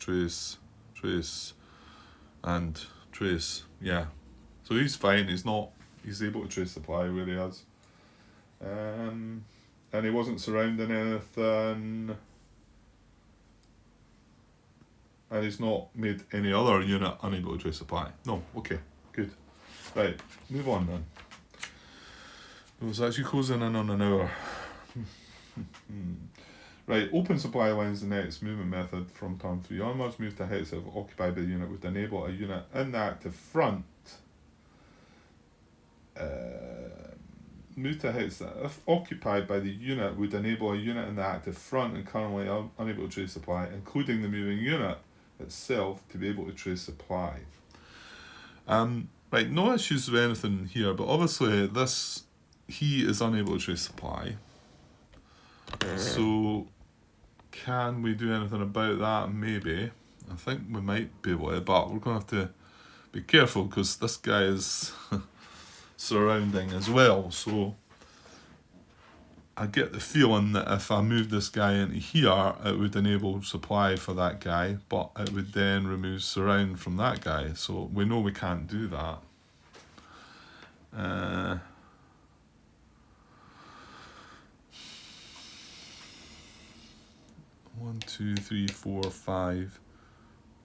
S1: and trace. Yeah. So he's fine. He's able to trace supply where he is. And he wasn't surrounding anything. And he's not made any other unit unable to trace supply. No, okay, good. Right, move on then. It was actually closing in on an hour. Right, open supply lines the next movement method from turn 3 onwards. Move to hex occupied by the unit would enable a unit in the active front. Move to hex that if occupied by the unit would enable a unit in the active front and currently unable to trace supply, including the moving unit itself, to be able to trace supply. Right, no issues with anything here, but obviously he is unable to trace supply. So can we do anything about that? Maybe. I think we might be able to, but we're going to have to be careful because this guy is surrounding as well. So I get the feeling that if I move this guy into here, it would enable supply for that guy, but it would then remove surround from that guy. So we know we can't do that. 1, 2, 3, 4, 5,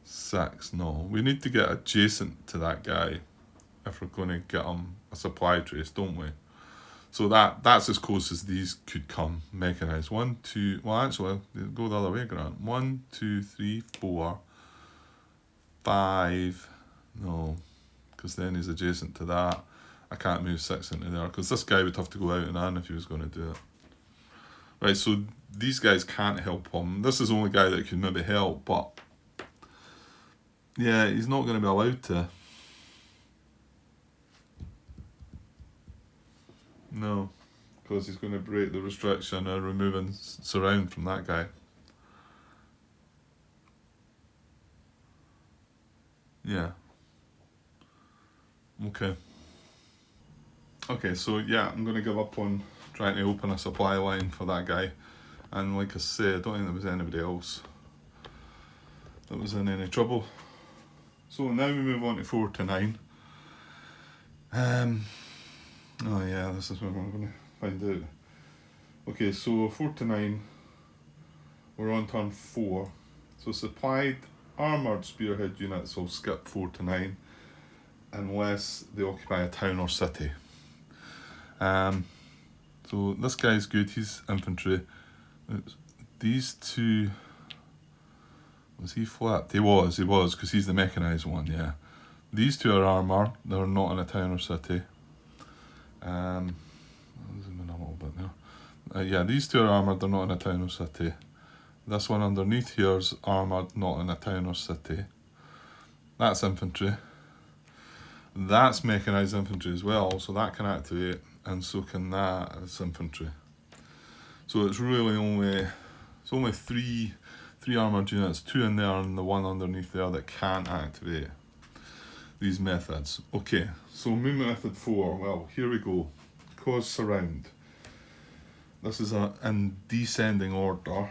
S1: 6. No, we need to get adjacent to that guy if we're going to get him a supply trace, don't we? So that's as close as these could come mechanized. 1, 2. Well, actually, go the other way, Grant. 1, 2, 3, 4, 5. No, because then he's adjacent to that. I can't move 6 into there because this guy would have to go out and in if he was going to do it. Right, so these guys can't help him. This is the only guy that could maybe help, but yeah, he's not going to be allowed to. No, because he's going to break the restriction of removing surround from that guy. Yeah. Okay, so yeah, I'm going to give up on trying to open a supply line for that guy. And like I said, I don't think there was anybody else that was in any trouble. So now we move on to 4 to 9. Oh yeah, this is what we're going to find out. Okay, so 4 to 9, we're on turn 4. So supplied armoured spearhead units will skip 4 to 9 unless they occupy a town or city. So this guy's good, he's infantry. These two, was he flapped? He was, because he's the mechanised one, yeah. These two are armour, they're not in a town or city. I'll zoom in a little bit there. Yeah, these two are armoured, they're not in a town or city. This one underneath here is armoured, not in a town or city. That's infantry. That's mechanised infantry as well, so that can activate, and so can that as infantry. So it's really only three armoured units, 2 in there and the one underneath there that can't activate these methods. Okay, so movement method 4, well, here we go. Cause surround. This is in descending order.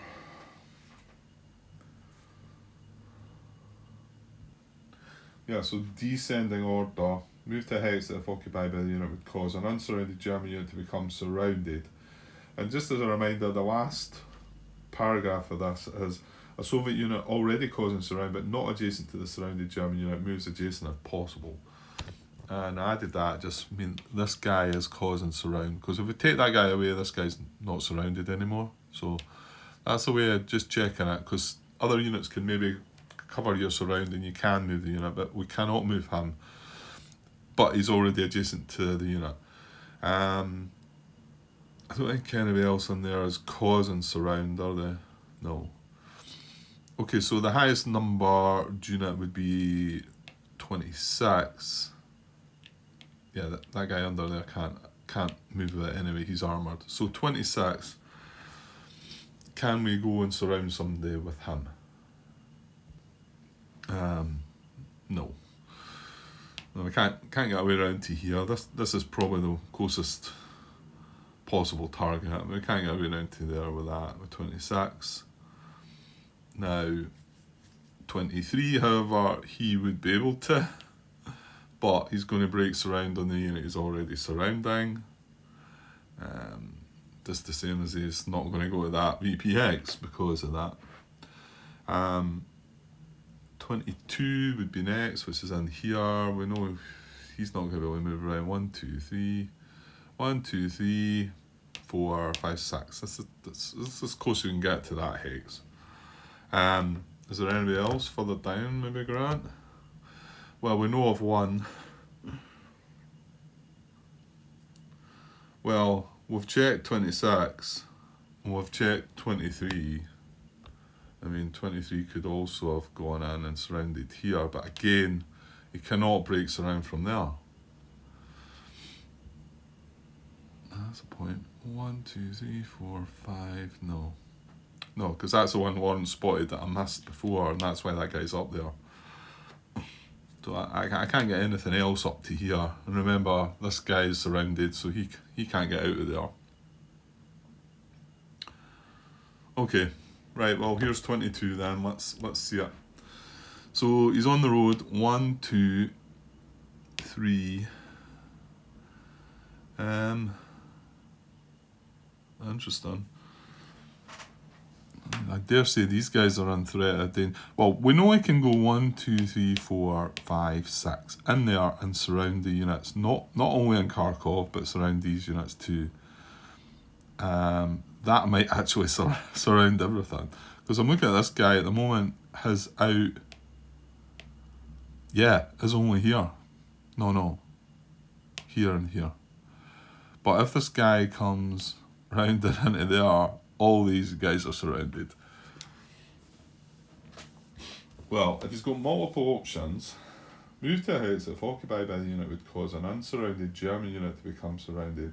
S1: Yeah, so descending order. Move to a hex that if occupied by the unit would cause an unsurrounded German unit to become surrounded. And just as a reminder, the last paragraph of this is a Soviet unit already causing surround but not adjacent to the surrounded German unit moves adjacent if possible. And I added that, just mean this guy is causing surround, because if we take that guy away, this guy's not surrounded anymore. So that's the way of just checking it, because other units can maybe cover your surround and you can move the unit, but we cannot move him. But he's already adjacent to the unit. I don't think anybody else in there is causing surround, are they? No. Okay, so the highest number unit would be 26. Yeah, that guy under there can't move it anyway, he's armoured. So 26. Can we go and surround somebody with him? No. No, we can't get our way around to here. This is probably the closest possible target. We can't get our way around to there with that, with 26. Now, 23, however, he would be able to, but he's going to break surround on the unit he's already surrounding. Just the same as he's not going to go to that VPX because of that. 22 would be next, which is in here. We know he's not going to be able to move around. 1, 2, 3. 1, 2, 3, 4, 5, 6. This is as close as you can get to that hex. Is there anybody else further down, maybe, Grant? Well, we know of one. Well, we've checked 26, and we've checked 23. I mean, 23 could also have gone in and surrounded here, but again, he cannot break surround from there. That's a point. 1, 2, 3, 4, 5, no. No, because that's the one Warren spotted that I missed before, and that's why that guy's up there. So I can't get anything else up to here. And remember, this guy is surrounded, so he can't get out of there. Okay, right, well, here's 22 then. Let's see it. So he's on the road. 1, 2, 3. Interesting. I dare say these guys are unthreatened. Well, we know I can go 1, 2, 3, 4, 5, 6 in there and surround the units. Not only in Kharkov, but surround these units too. That might actually surround everything. Because I'm looking at this guy at the moment, his out, is only here. No, here and here. But if this guy comes round and into there, all these guys are surrounded. Well, if he's got multiple options, move to a hex if occupied by the unit would cause an unsurrounded German unit to become surrounded.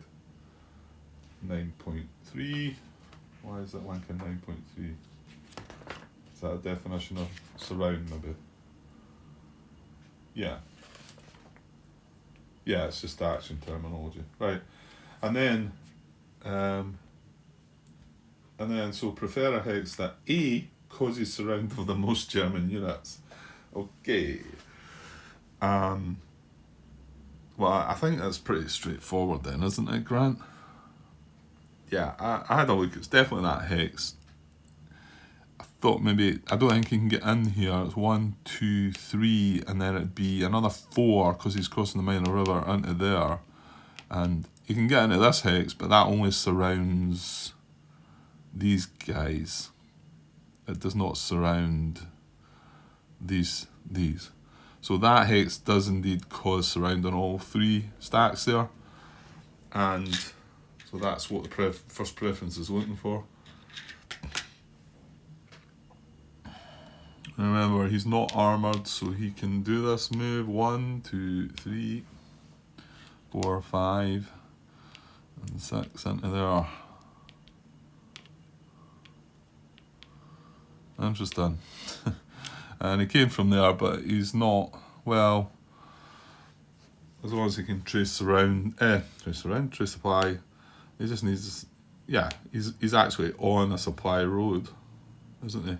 S1: 9.3. Why is that linking 9.3? Is that a definition of surround, maybe? Yeah, it's just action terminology. Right. And then so prefer a hex that A causes surround of the most German units. Okay. Well, I think that's pretty straightforward then, isn't it, Grant? Yeah, I had a look. It's definitely that hex. I thought maybe, I don't think he can get in here. It's 1, 2, 3, and then it'd be another 4 because he's crossing the minor river into there. And you can get into this hex, but that only surrounds these guys. It does not surround these. So that hex does indeed cause surround on all 3 stacks there. And so that's what the first preference is looking for. Remember, he's not armoured, so he can do this move. 1, 2, 3, 4, 5, and 6 into there. Interesting. And he came from there, but he's not, well, as long as he can trace supply, he just needs, he's actually on a supply road, isn't he?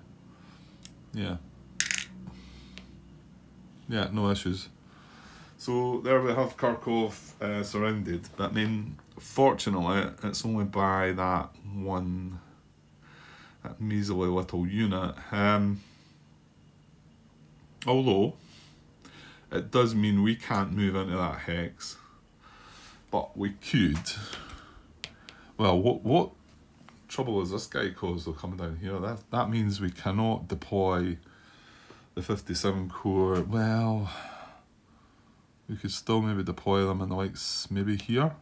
S1: Yeah, no issues. So there we have Kharkov surrounded. But I mean, fortunately, it's only by that measly little unit. Although, it does mean we can't move into that hex. But we could. Well, what trouble is this guy caused though coming down here? That means we cannot deploy the 57 Corps. Well, we could still maybe deploy them in the likes, maybe here.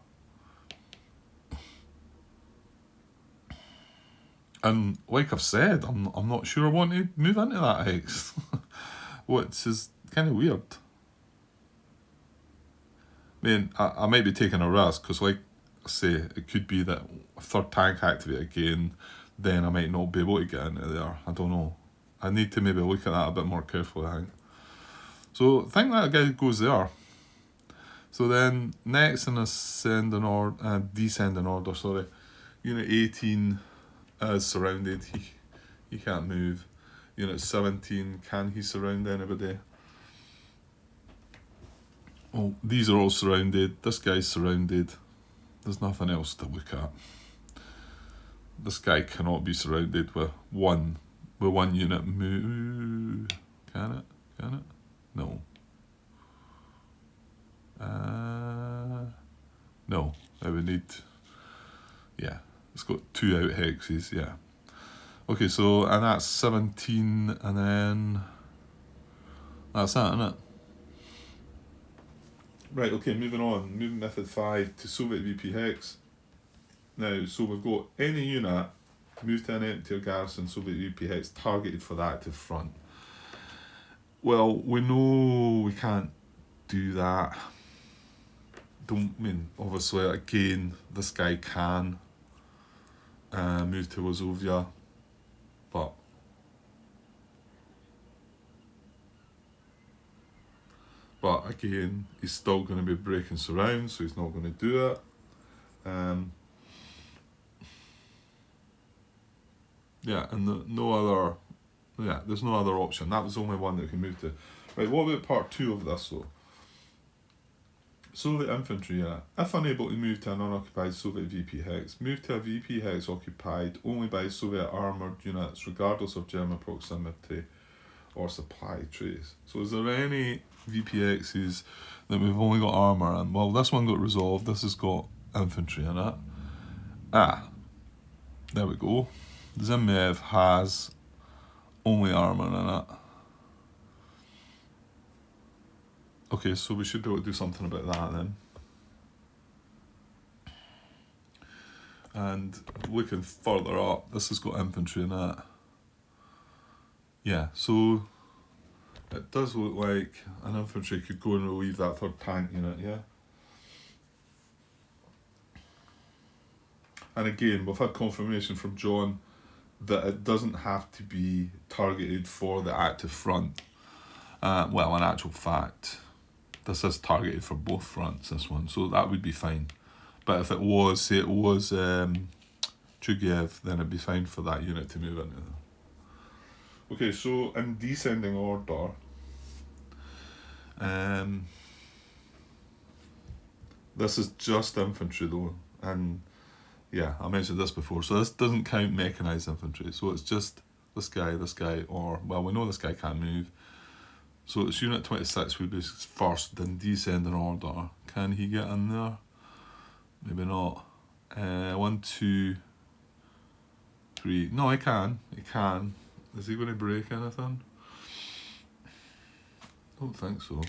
S1: And like I've said, I'm not sure I want to move into that hex, which is kind of weird. I mean, I might be taking a risk, because like I say, it could be that a third tank activate again, then I might not be able to get into there. I don't know. I need to maybe look at that a bit more carefully, I think. So I think that guy goes there. So then next in descending order, Unit 18 is surrounded. He can't move. Unit 17, can he surround anybody? Well, these are all surrounded. This guy's surrounded. There's nothing else to look at. This guy cannot be surrounded with one unit move. Can it? No. No. I would need. Yeah, it's got 2 out hexes. Yeah. Okay, so and that's 17, and then that's that, isn't it? Right. Okay. Moving on. Moving method 5 to Soviet VP hex. Now, so we've got any unit moved to an empty or garrison Soviet VP hex targeted for the active front. Well, we know we can't do that. Obviously, again, this guy can move to Wazovia, but again, he's still going to be breaking surround, so he's not going to do it. And there's no other option. That was the only one that we can move to. Right, what about part 2 of this though? Soviet infantry unit, if unable to move to an unoccupied Soviet VP hex, move to a VP hex occupied only by Soviet armoured units, regardless of German proximity or supply trace. So is there any VPXs that we've only got armour in? Well, this one got resolved, this has got infantry in it. There we go. Zimiev has only armour in it. Okay, so we should be able to do something about that then. And looking further up, this has got infantry in it. Yeah, so it does look like an infantry could go and relieve that third tank unit, yeah? And again, we've had confirmation from John that it doesn't have to be targeted for the active front. Well, in actual fact, this is targeted for both fronts, this one, so that would be fine. But if it was, say it was Chugiev, then it'd be fine for that unit to move into there. Okay, so in descending order, this is just infantry though, and yeah, I mentioned this before, so this doesn't count mechanised infantry, so it's just this guy, or, well, we know this guy can't move, so it's unit 26 would be first in descending order. Can he get in there? Maybe not. 1, 2, 3, no, he can. Is he going to break anything? Don't think so.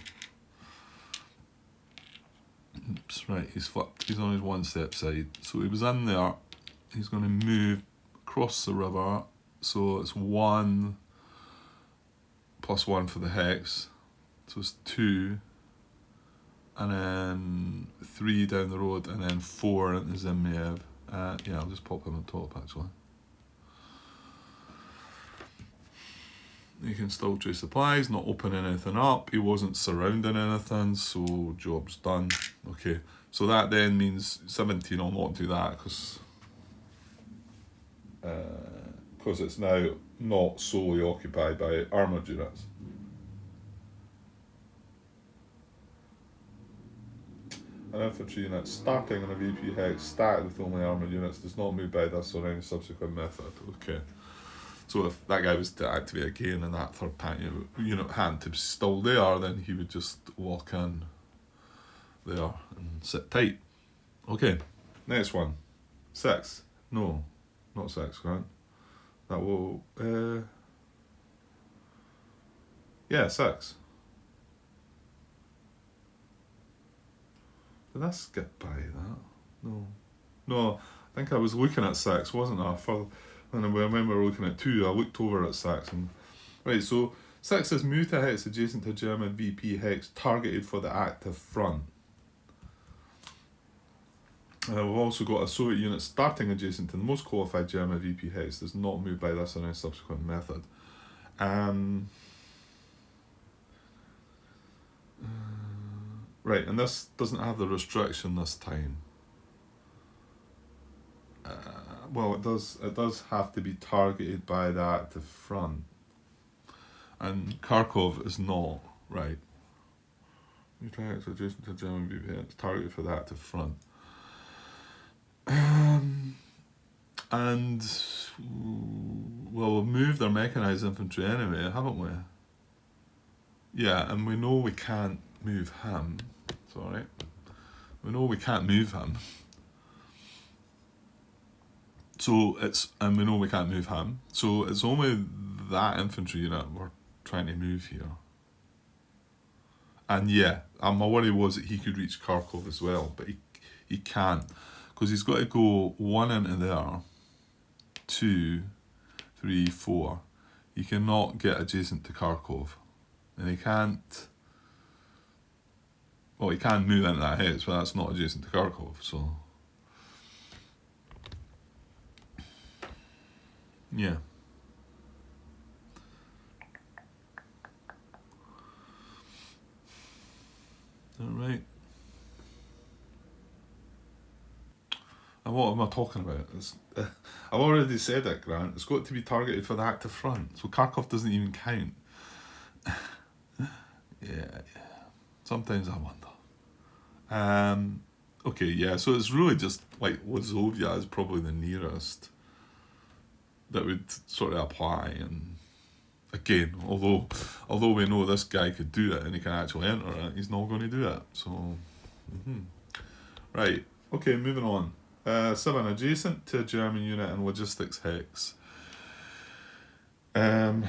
S1: Oops, right, he's flipped. He's on his one step side. So he was in there. He's going to move across the river. So it's 1 plus 1 for the hex. So it's 2. And then 3 down the road. And then 4 into Zimiev. Yeah, I'll just pop him on top actually. You can still trace supplies, not opening anything up. He wasn't surrounding anything, so job's done. Okay, so that then means 17 will not do that because it's now not solely occupied by armoured units. An infantry unit starting on a VP hex stacked with only armoured units does not move by this or any subsequent method. Okay. So if that guy was to activate again and that third tank unit hadn't to be still there, then he would just walk in there and sit tight. Okay, next one. 6. No, not 6, Grant. That will... yeah, 6. Did I skip by that? No, I think I was looking at 6, wasn't I? And when we were looking at 2, I looked over at 6. And, right, so 6 is moved to a hex adjacent to German VP hex targeted for the active front. We've also got a Soviet unit starting adjacent to the most qualified German VP hex does not move by this or any subsequent method. Right, and this doesn't have the restriction this time. Well, it does have to be targeted by the active front. And Kharkov is not, right. You try it adjacent to German VP, it's targeted for the active front. And, well, we've moved our mechanised infantry anyway, haven't we? Yeah, and we know we can't move him. Sorry. We know we can't move him. So and we know we can't move him. So it's only that infantry unit we're trying to move here. And yeah, my worry was that he could reach Kharkov as well, but he can't. Because he's got to go 1 into there, 2, 3, 4. He cannot get adjacent to Kharkov. And he can't... Well, he can move into that hex, but that's not adjacent to Kharkov, so... Yeah. Alright. And what am I talking about? I've already said it, Grant. It's got to be targeted for the active front. So Kharkov doesn't even count. Yeah. Sometimes I wonder. Okay, yeah, so it's really just like Wazovia is probably the nearest that would sort of apply. And again, although we know this guy could do it and he can actually enter it, he's not going to do it. So, right, okay, moving on. 7, adjacent to a German unit and logistics hex. And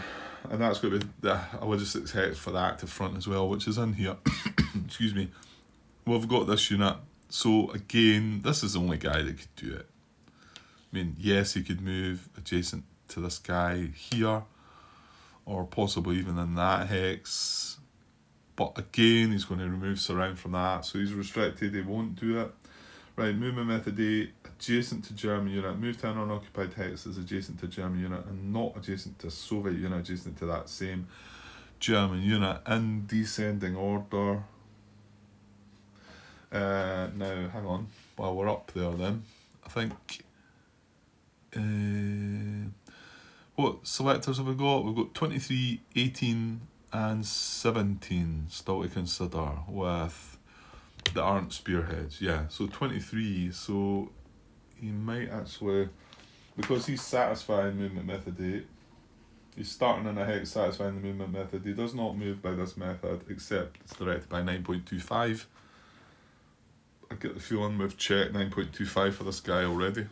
S1: that's got to be a logistics hex for the active front as well, which is in here. Excuse me. We've got this unit. So again, this is the only guy that could do it. I mean, yes, he could move adjacent to this guy here, or possibly even in that hex. But again, he's going to remove surround from that, so he's restricted, he won't do it. Right, movement method A, adjacent to German unit. Move to an unoccupied hex is adjacent to German unit and not adjacent to Soviet unit, adjacent to that same German unit in descending order. Now, hang on, while we're up there then, I think... what selectors have we got? We've got 23, 18 and 17 still to consider with that aren't spearheads. Yeah, so 23, so he might actually, because he's satisfying movement method 8, he's starting in a hex satisfying the movement method. He does not move by this method except it's directed by 9.25. I get the feeling we've checked 9.25 for this guy already,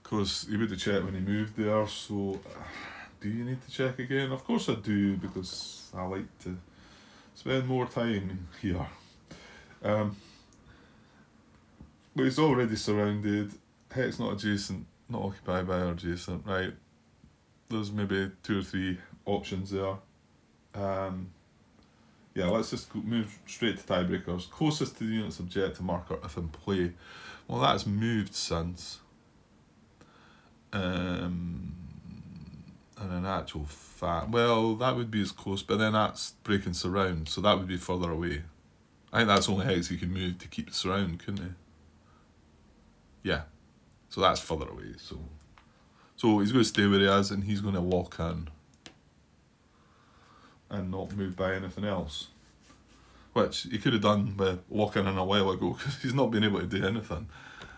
S1: because he would have checked when he moved there. So do you need to check again? Of course I do, because I like to spend more time here. But he's already surrounded. Hex not adjacent, not occupied by or adjacent, right? There's maybe 2 or 3 options there. Yeah, let's just move straight to tiebreakers. Closest to the unit's objective marker if in play. Well, that's moved since. And in actual fact, well, that would be as close, but then that's breaking surround, so that would be further away. I think that's the only hex he could move to keep the surround, couldn't he? Yeah, so that's further away. So he's going to stay where he is, and he's going to walk in and not move by anything else, which he could have done with walking in a while ago, because he's not been able to do anything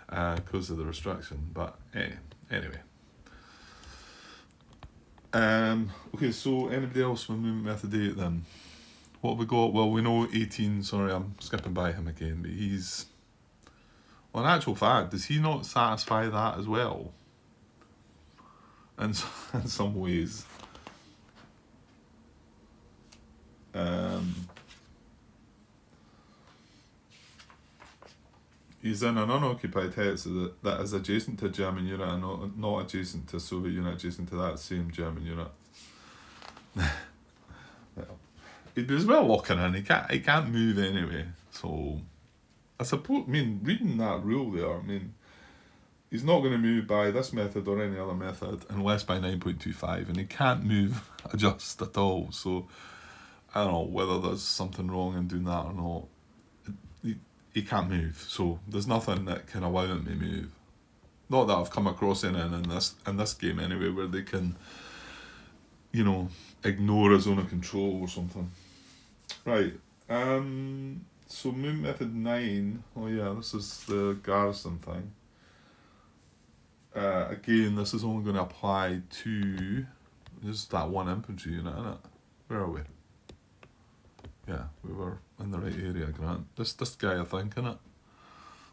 S1: because of the restriction. But anyway. Okay, so anybody else with movement method 8 then? What have we got? Well, we know 18, sorry, I'm skipping by him again, but he's... Well, in actual fact, does he not satisfy that as well? In some ways. He's in an unoccupied hex that is adjacent to a German unit and not adjacent to a Soviet unit, adjacent to that same German unit. Well, he'd be as well walking in. He can't move anyway. So I suppose, I mean, reading that rule there, I mean, he's not going to move by this method or any other method unless by 9.25, and he can't move adjust at all. So I don't know whether there's something wrong in doing that or not. He can't move, so there's nothing that can allow him to move. Not that I've come across any in this game anyway, where they can, you know, ignore a zone of control or something. Right. So movement method 9. Oh yeah, this is the garrison thing. Again, this is only going to apply to just that one infantry unit, isn't it? Where are we? Yeah, we were in the right area, Grant. This guy, I think, innit?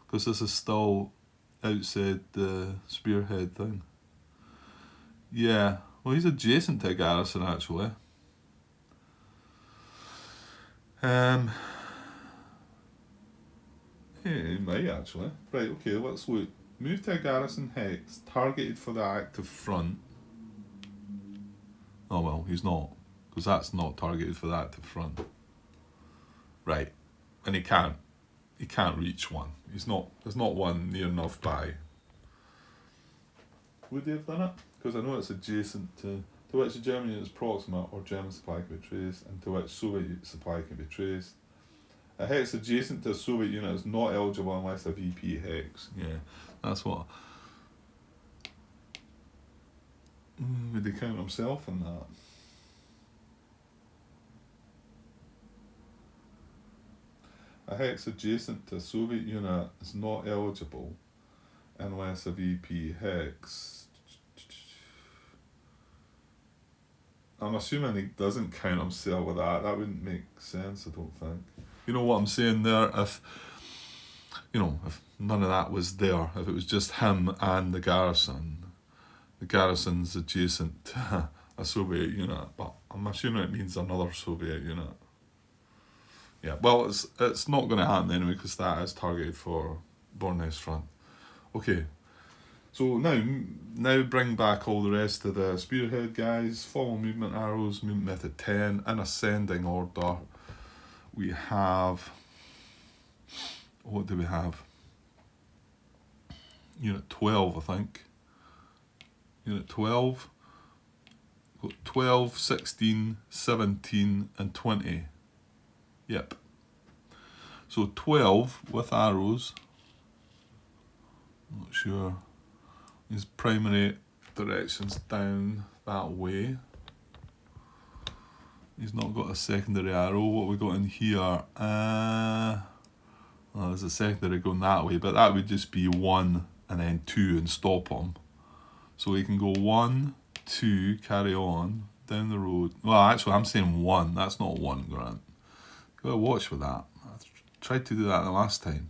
S1: Because this is still outside the spearhead thing. Yeah, well, he's adjacent to a garrison, actually. Yeah, he might, actually. Right, okay, let's look. Move to a garrison hex, targeted for the active front. Oh, well, he's not, because that's not targeted for the active front. Right, and he can't reach one. There's not one near enough by. Would they have done it? Because I know it's adjacent to which the German unit is proximate or German supply can be traced, and to which Soviet supply can be traced. A hex adjacent to a Soviet unit is not eligible unless a VP hex. Yeah, that's what. Would he count himself in that? A hex adjacent to a Soviet unit is not eligible unless a VP hex. I'm assuming he doesn't count himself with that. That wouldn't make sense, I don't think. You know what I'm saying there? If none of that was there, if it was just him and the garrison's adjacent to a Soviet unit, but I'm assuming it means another Soviet unit. Yeah, well, it's not going to happen anyway because that is targeted for Bornest front. Okay, so now bring back all the rest of the spearhead guys. Follow movement arrows, movement method 10 in ascending order. We have, what do we have? Unit 12, I think. Unit 12. Got 12, 16, 17 and 20. Yep. So 12 with arrows. Not sure. His primary directions down that way. He's not got a secondary arrow. What we got in here? There's a secondary going that way, but that would just be 1 and then 2 and stop him. So he can go 1, 2, carry on down the road. Well, actually, I'm saying 1. That's not 1, Grant. You gotta watch with that. I tried to do that the last time.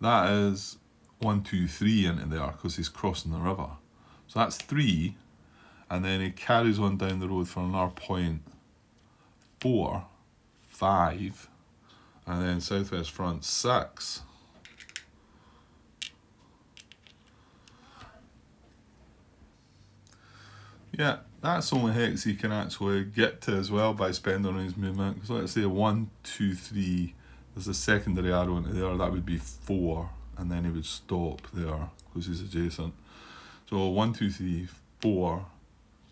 S1: That is 1, 2, 3 into there because he's crossing the river. So that's 3, and then he carries on down the road for another point. 4, 5, and then southwest front 6. Yeah, that's the only hex he can actually get to as well by spending on his movement. Because let's say 1, 2, 3, there's a secondary arrow into there, that would be 4, and then he would stop there because he's adjacent. So 1, 2, 3, 4,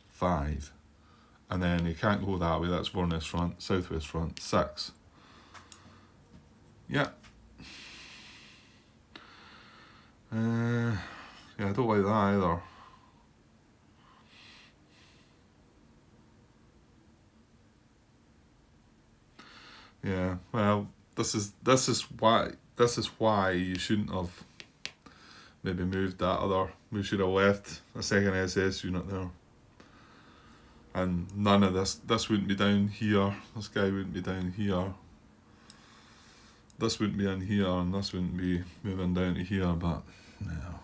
S1: 5, and then he can't go that way, that's Bornest front, southwest front, 6. Yeah. Yeah, I don't like that either. Yeah, well, this is why you shouldn't have maybe moved that other. We should have left a second SS unit there, and none of this. This wouldn't be down here. This guy wouldn't be down here. This wouldn't be in here, and this wouldn't be moving down to here. But no.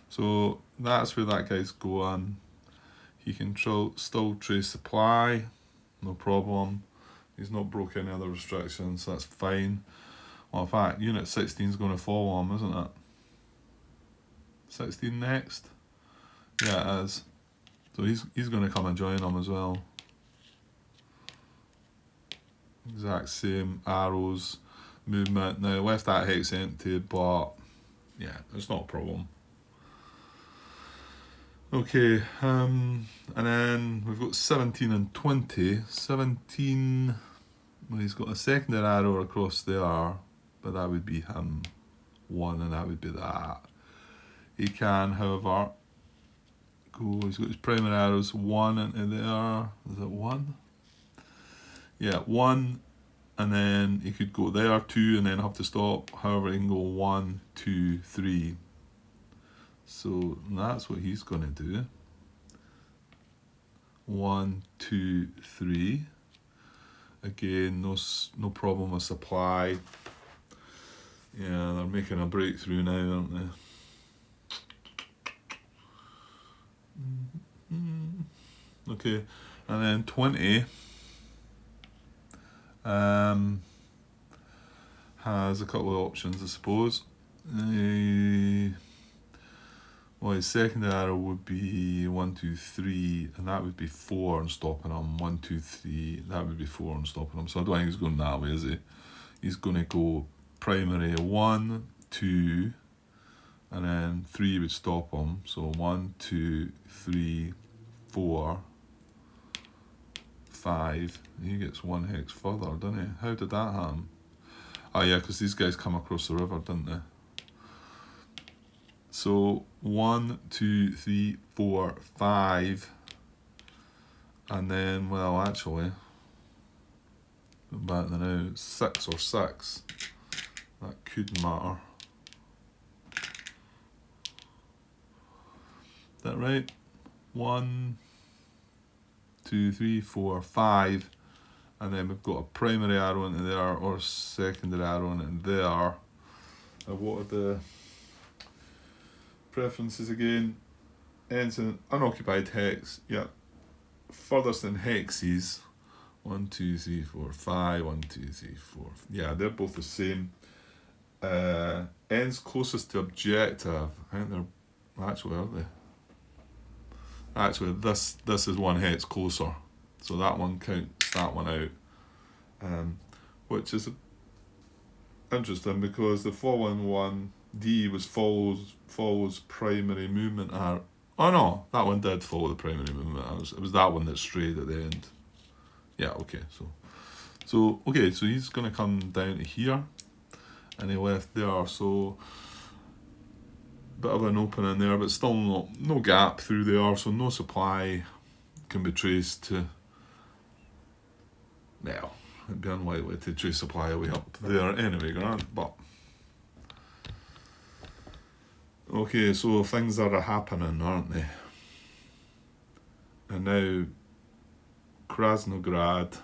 S1: So that's where that guy's going. He can still trace supply, no problem. He's not broke any other restrictions, so that's fine. Well, in fact, Unit 16 is going to follow him, isn't it? 16 next? Yeah, it is. So he's going to come and join him as well. Exact same arrows, movement. Now, left that hex empty, but yeah, it's not a problem. Okay, and then we've got 17 and 20. 17, well, he's got a secondary arrow across there, but that would be him. 1, and that would be that. He can, however, go, he's got his primary arrows 1 into there. Is it 1? Yeah, 1, and then he could go there, 2, and then have to stop. However, he can go 1, 2, 3. So that's what he's going to do. 1, 2, 3. Again, no problem with supply. Yeah, they're making a breakthrough now, aren't they? Okay, and then 20 has a couple of options, I suppose. Well, his second arrow would be 1, 2, 3, and that would be 4 and stopping him. 1, 2, 3, that would be 4 and stopping him. So I don't think he's going that way, is he? He's going to go primary 1, 2, and then 3 would stop him. So 1, 2, 3, 4, 5. He gets 1 hex further, doesn't he? How did that happen? Oh yeah, because these guys come across the river, didn't they? So 1, 2, 3, 4, 5, and then, well, actually, Go back there now. 6 or 6. That could matter. Is that right? 1, 2, 3, 4, 5. And then we've got a primary arrow into there or secondary arrow into there. And what are the preferences again? Ends in unoccupied hex. Yeah. Furthest in hexes. 1, 2, 3, 4, 5. 1, 2, 3, 4. Yeah, they're both the same. Ends closest to objective. I think they're actually, are they? Actually, this is 1 hex closer. So that one counts that one out. Which is interesting because the 411D was follows primary movement arrow. Oh no, that one did follow the primary movement arrows. It was that one that strayed at the end. Yeah, okay, so he's gonna come down to here and he left there, so bit of an opening there, but still no gap through there, so no supply can be traced to, well, it'd be unlikely to trace supply away up there anyway, Grant, but okay, so things are happening, aren't they? And now Krasnograd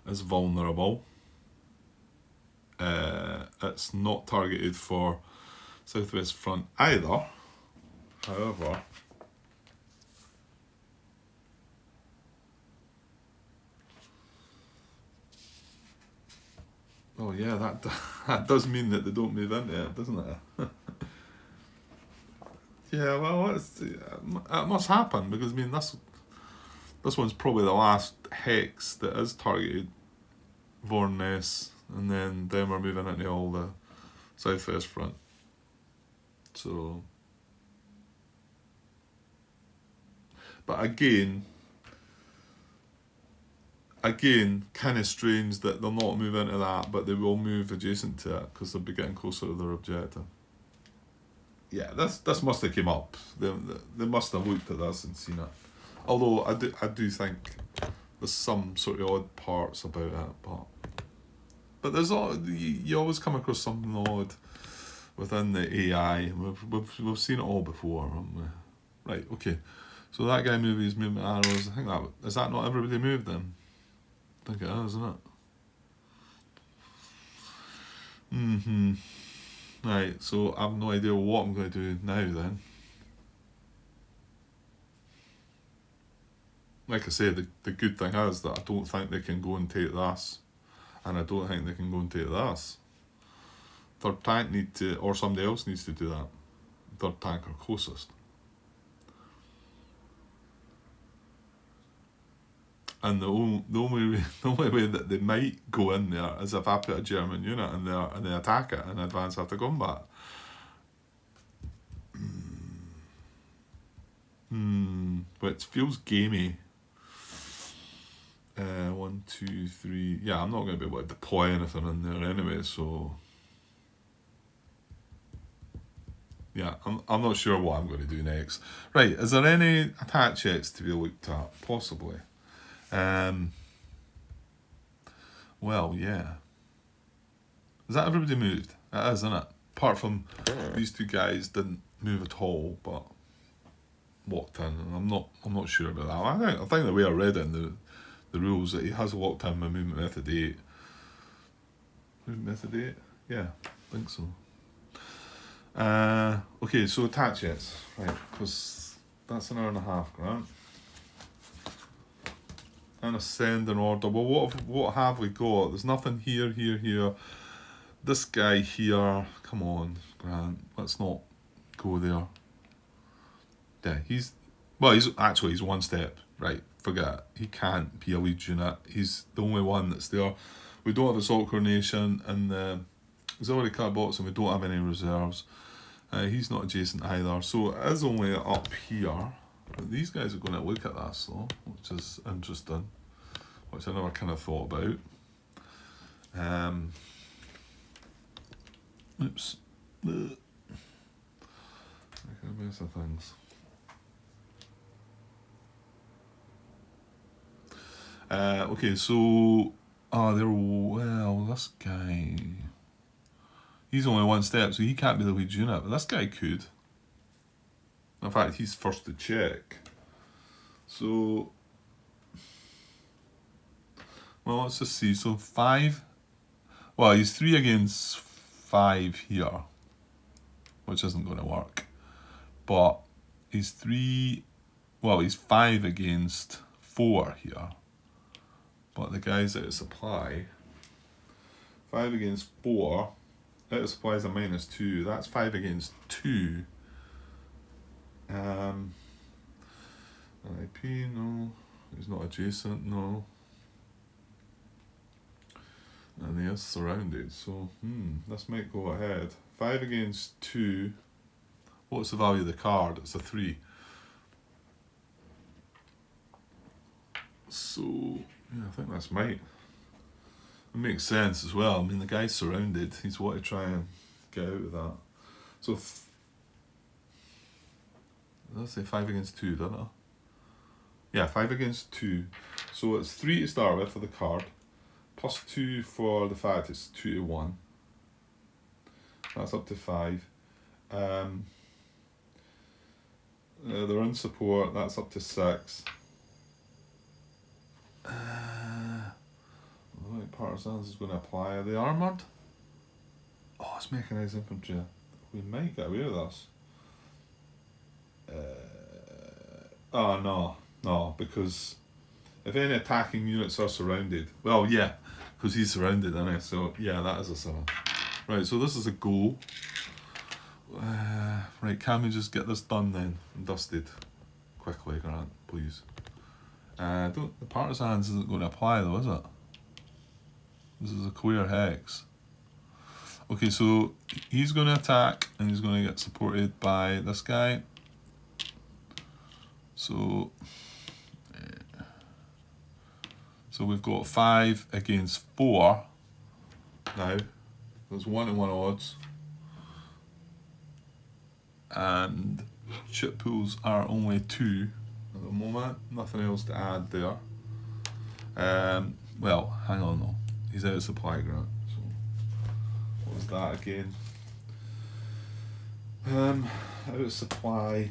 S1: is vulnerable. It's not targeted for Southwest Front either. However, oh yeah, that does mean that they don't move into it, doesn't it? Yeah, well, it must happen because I mean this one's probably the last hex that is targeted Vorness, and then we're moving into all the Southwest Front. So, but again, kind of strange that they'll not move into that, but they will move adjacent to it because they'll be getting closer to their objective. Yeah, this must have came up. They must have looked at this and seen it. Although I do think there's some sort of odd parts about it, but there's you always come across something odd within the AI. We've seen it all before, haven't we? Right, okay. So that guy moved his movement arrows. I think is that not everybody moved then? I think it is, isn't it? Right, so I have no idea what I'm going to do now then. Like I said, the good thing is that I don't think they can go and take this. And I don't think they can go and take this. Third tank or somebody else needs to do that. Third tank or closest. And the only way that they might go in there is if I put a German unit in there and they attack it and advance after combat. Which feels gamey. 1, 2, 3. Yeah, I'm not going to be able to deploy anything in there anyway, so yeah, I'm not sure what I'm going to do next. Right, is there any attachments to be looked at? Possibly. Well, yeah. Is that everybody moved? It is, isn't it? Apart from these two guys didn't move at all, but walked in, and I'm not sure about that. I think the way I read it in the rules that he has walked in by movement method 8. Movement method 8? Yeah, I think so. Okay, so attachments, right? Because that's an hour and a half, Grant. And ascend in order. Well, what have we got? There's nothing here. This guy here. Come on, Grant. Let's not go there. Yeah, he's one step. Right, forget it. He can't be a lead unit. He's the only one that's there. We don't have assault coordination, and he's already cut bots, and we don't have any reserves. He's not adjacent either, so it is only up here. But these guys are going to look at this though, which is interesting, which I never kind of thought about. Oops. Making a mess of things. Okay, so this guy, he's only one step, so he can't be the lead unit, but this guy could. In fact, he's first to check. So, well, let's just see. So 5. Well, he's 3 against 5 here, which isn't going to work. But he's 3. Well, he's 5 against 4 here. But the guy's out of supply. 5 against 4. Out of supply is a -2. That's 5 against 2. IP, no. He's not adjacent, no. And he is surrounded, so this might go ahead. 5 against 2. What's the value of the card? It's a 3. So, yeah, I think that's might. It makes sense as well. I mean, the guy's surrounded. He's want to try and get out of that. So, let's say 5 against 2, doesn't it? Yeah, 5 against 2. So it's 3 to start with for the card. Plus 2 for the fact it's 2 to 1. That's up to 5. They're in support. That's up to 6. Partisans is going to apply. Are they armoured? Oh, it's mechanised infantry. We might get away with this. Oh, no, because if any attacking units are surrounded, well, yeah, because he's surrounded, isn't he? So, yeah, that is a 7. Right, so this is a goal. Right, can we just get this done then and dusted quickly, Grant, please? The Partisans isn't going to apply though, is it? This is a clear hex. Okay, so he's going to attack and he's going to get supported by this guy. So we've got 5 against 4 now. There's 1 to 1 odds. And chip pools are only 2 at the moment. Nothing else to add there. Well, hang on though. He's out of supply, Grant. So what was that again? Out of supply.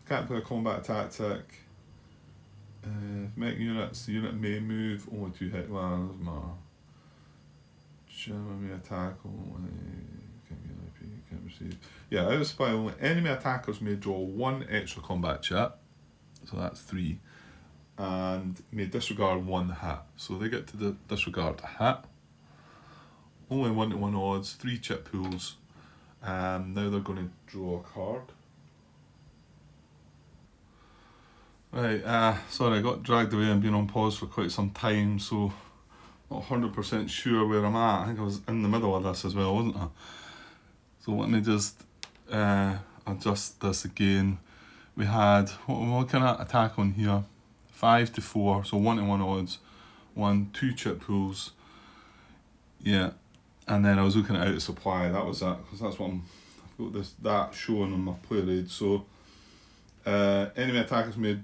S1: Can't play a combat tactic. Make units. The unit may move. Only 2 hit. Well, doesn't matter. Enemy attack only. Can't receive. Yeah, out of supply only. Enemy attackers may draw 1 extra combat chip. So that's 3. And may disregard 1 hit. So they get to disregard a hit. Only 1 to 1 odds. 3 chip pools. Now they're going to draw a card. Right, sorry, I got dragged away and been on pause for quite some time, so not 100% sure where I'm at. I think I was in the middle of this as well, wasn't I? So let me just adjust this again. We had, what kind of attack on here? 5 to 4, so 1 to 1 odds. 2 chip pools. Yeah, and then I was looking at out of supply, that was that, because that's what I've got that showing on my play raid. So enemy attackers may,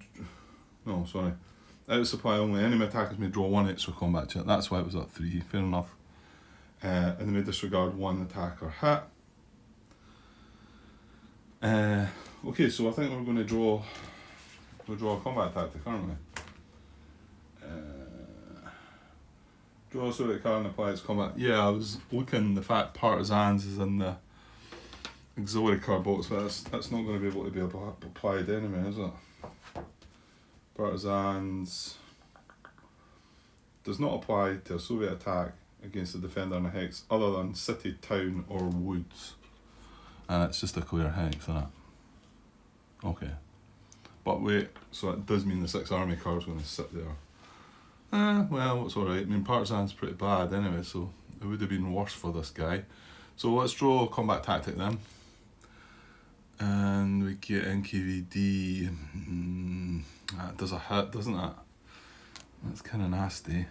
S1: out of supply only, enemy attackers may draw 1 extra combat chip. That's why it was at 3, fair enough. And they may disregard 1 attack or hit. Okay, so I think we're going to draw a combat tactic, aren't we? Draw a sort of card and apply its combat. Yeah, I was looking, the fact Partisans is in the auxiliary card box, but that's not going to be able to be applied anyway, is it? Partisans does not apply to a Soviet attack against the defender in a hex other than city, town or woods. And it's just a clear hex, isn't it? Okay. But wait, so it does mean the 6 army card's going to sit there. Well, it's alright. I mean, Partisan's pretty bad anyway, so it would have been worse for this guy. So let's draw a combat tactic then. And we get NKVD. That does a hit, doesn't it? That's kind of nasty.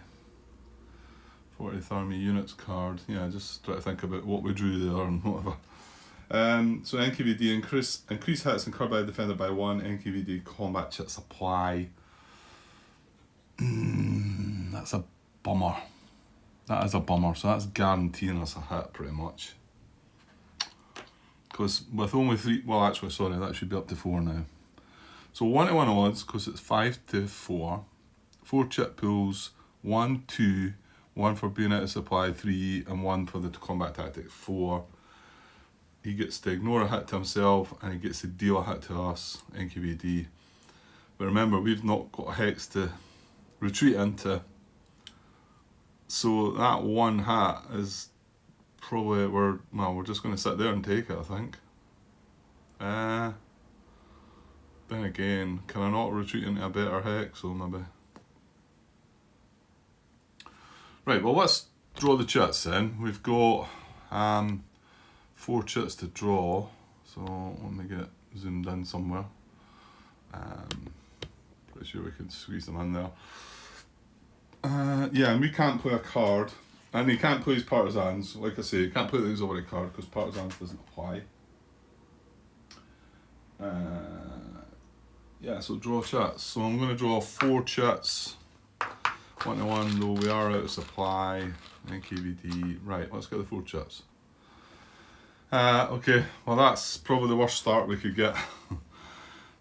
S1: 40th Army Units card. Yeah, just try to think about what we drew there and whatever. So NKVD increase hits incurred by the defender by 1. NKVD combat chip supply. That's a bummer. That is a bummer. So that's guaranteeing us a hit pretty much. Because with only 3, well actually sorry, that should be up to 4 now. So 1-to-1 odds, because it's 5-to-4. 4 chip pools, 1, 2, 1 for being out of supply, 3, and 1 for the combat tactic, 4. He gets to ignore a hit to himself, and he gets to deal a hit to us, NQBD. But remember, we've not got a hex to retreat into. So that 1 hit is probably, we're just going to sit there and take it, I think. Then again, can I not retreat into a better hex, or maybe? Right, well let's draw the chits then. We've got 4 chits to draw, so let me get zoomed in somewhere. Pretty sure we can squeeze them in there. Yeah, and we can't play a card, and he can't play his partisans. Like I say, you can't play the auxiliary card because partisans doesn't apply. Yeah, so draw chits. So I'm going to draw 4 chits. 1-to-1, though we are out of supply. NKVD. Right, let's get the 4 chits. Okay, well that's probably the worst start we could get.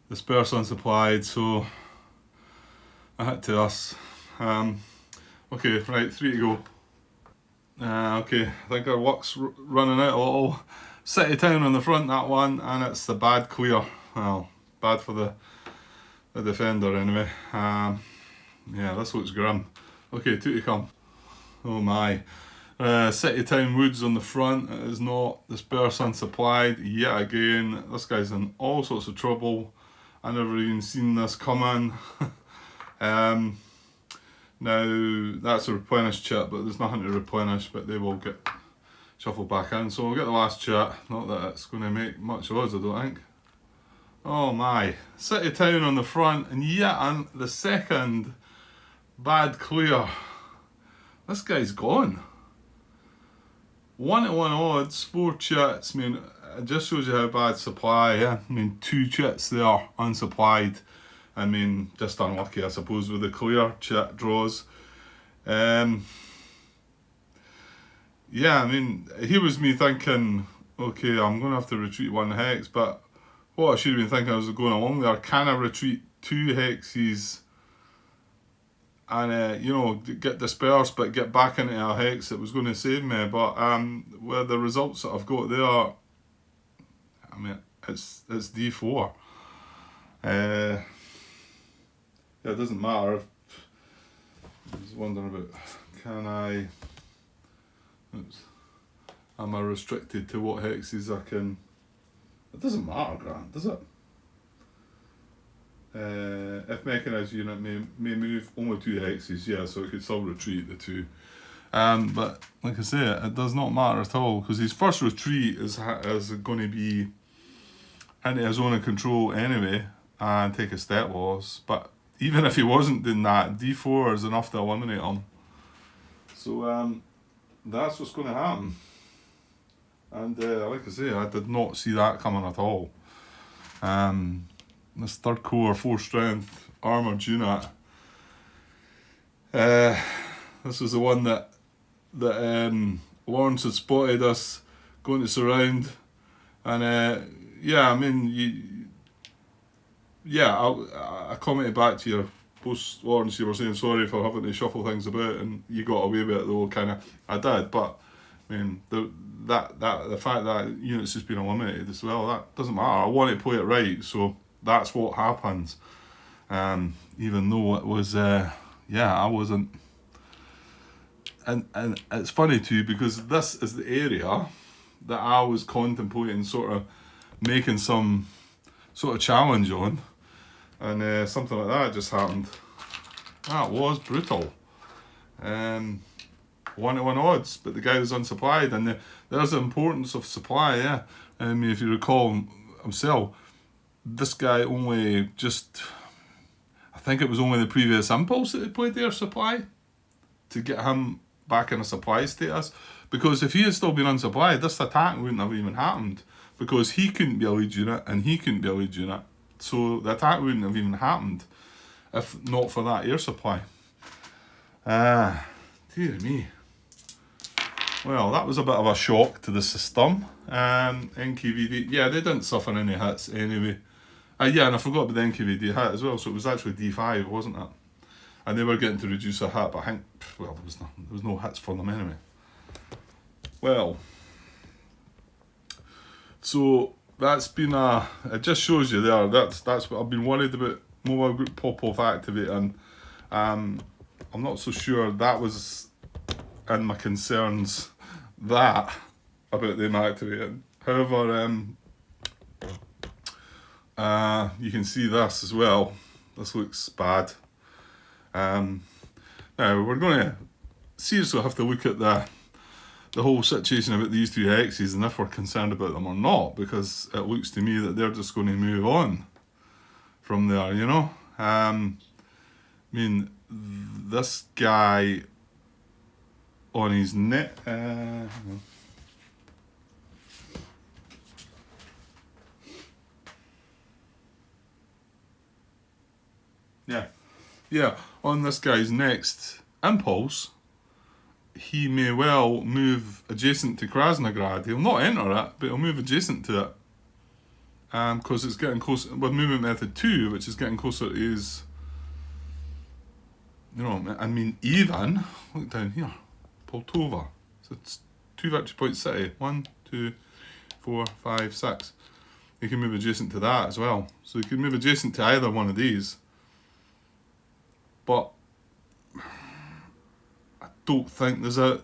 S1: Disperse unsupplied, so a hit to us. Okay, right, 3 to go. Okay, I think our luck's running out a little. City town on the front, that one, and it's the bad clear. Well, bad for the defender anyway. Yeah, this looks grim. Okay, 2 to come. Oh my. City town woods on the front. It is not disperse unsupplied yet again. This guy's in all sorts of trouble. I never even seen this coming. Now that's a replenished chit, but there's nothing to replenish, but they will get shuffled back in. So we'll get the last chit. Not that it's going to make much odds, I don't think. Oh my. City town on the front, and yet on the second bad clear. This guy's gone. 1-to-1 odds, 4 chits. I mean, it just shows you how bad supply. Yeah, I mean, 2 chits there unsupplied. I mean, just unlucky, I suppose, with the clear chit draws. Yeah, I mean, here was me thinking, okay, I'm going to have to retreat 1 hex, but what I should have been thinking as I was going along there, can I retreat 2 hexes and, you know, get dispersed but get back into a hex that was going to save me? But with the results that I've got there, I mean, it's D4. Yeah, it doesn't matter. I was wondering about, can I, am I restricted to what hexes I can? It doesn't matter, Grant, does it? If mechanized unit may move only 2 hexes, yeah, so it could still retreat the 2. But like I say, it does not matter at all, because his first retreat is going to be into his zone of control anyway, and take a step loss. But even if he wasn't doing that, D4 is enough to eliminate him. So that's what's going to happen. And like I say, I did not see that coming at all. This 3rd core, 4 strength armoured unit. This was the one that Lawrence had spotted us going to surround. And yeah, I mean, I commented back to your post, Lawrence, you were saying sorry for having to shuffle things about, and you got away with it though, kind of. I did, but I mean, the fact that unit's just been eliminated as well, that doesn't matter. I want to play it right, so that's what happens. Even though it was, I wasn't. And it's funny too, because this is the area that I was contemplating sort of making some sort of challenge on, and something like that just happened. That was brutal. 1-to-1 odds, but the guy was unsupplied, and there's the importance of supply. Yeah, I mean, if you recall himself, this guy only just, I think it was only the previous impulse that he played their supply to get him back in a supply status, because if he had still been unsupplied, this attack wouldn't have even happened, because he couldn't be a lead unit and he couldn't be a lead unit, so the attack wouldn't have even happened if not for that air supply. Dear me. Well, that was a bit of a shock to the system. NKVD, yeah, they didn't suffer any hits anyway. Yeah, and I forgot about the NKVD hit as well, so it was actually D5, wasn't it? And they were getting to reduce a hit, but I think, well, there was no hits for them anyway. Well, so that's been it just shows you there, that's what I've been worried about mobile group pop-off activating. I'm not so sure that was in my concerns that about them activating. However, you can see this as well. This looks bad. Now we're going to seriously have to look at the whole situation about these two hexes and if we're concerned about them or not, because it looks to me that they're just going to move on from there, you know. I mean, this guy on his net. Yeah, on this guy's next impulse, he may well move adjacent to Krasnograd. He'll not enter it, but he'll move adjacent to it. Because it's getting closer with movement method 2, which is getting closer to his, you know, I mean, even, look down here, Poltova. So it's 2 victory point city. 1, 2, 4, 5, 6. You can move adjacent to that as well. So you can move adjacent to either one of these. But I don't think there's a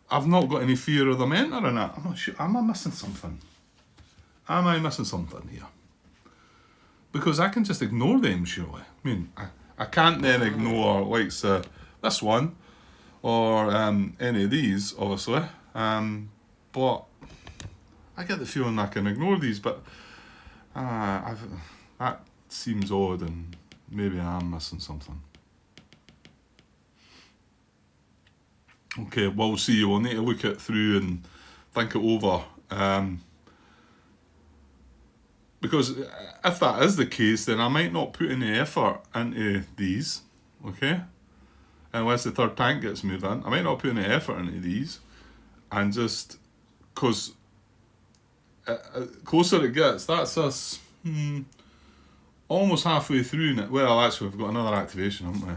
S1: I've not got any fear of them entering it. I'm not sure. Am I missing something? Am I missing something here? Because I can just ignore them, surely. I mean, I can't then ignore like this one or any of these, obviously. But I get the feeling I can ignore these, but that seems odd, and maybe I am missing something. Okay, we'll see. We'll need to look it through and think it over. Because if that is the case, then I might not put any effort into these, okay? Unless the third tank gets moved in. I might not put any effort into these. And just, because closer it gets, that's us almost halfway through. Well, actually, we've got another activation, haven't we?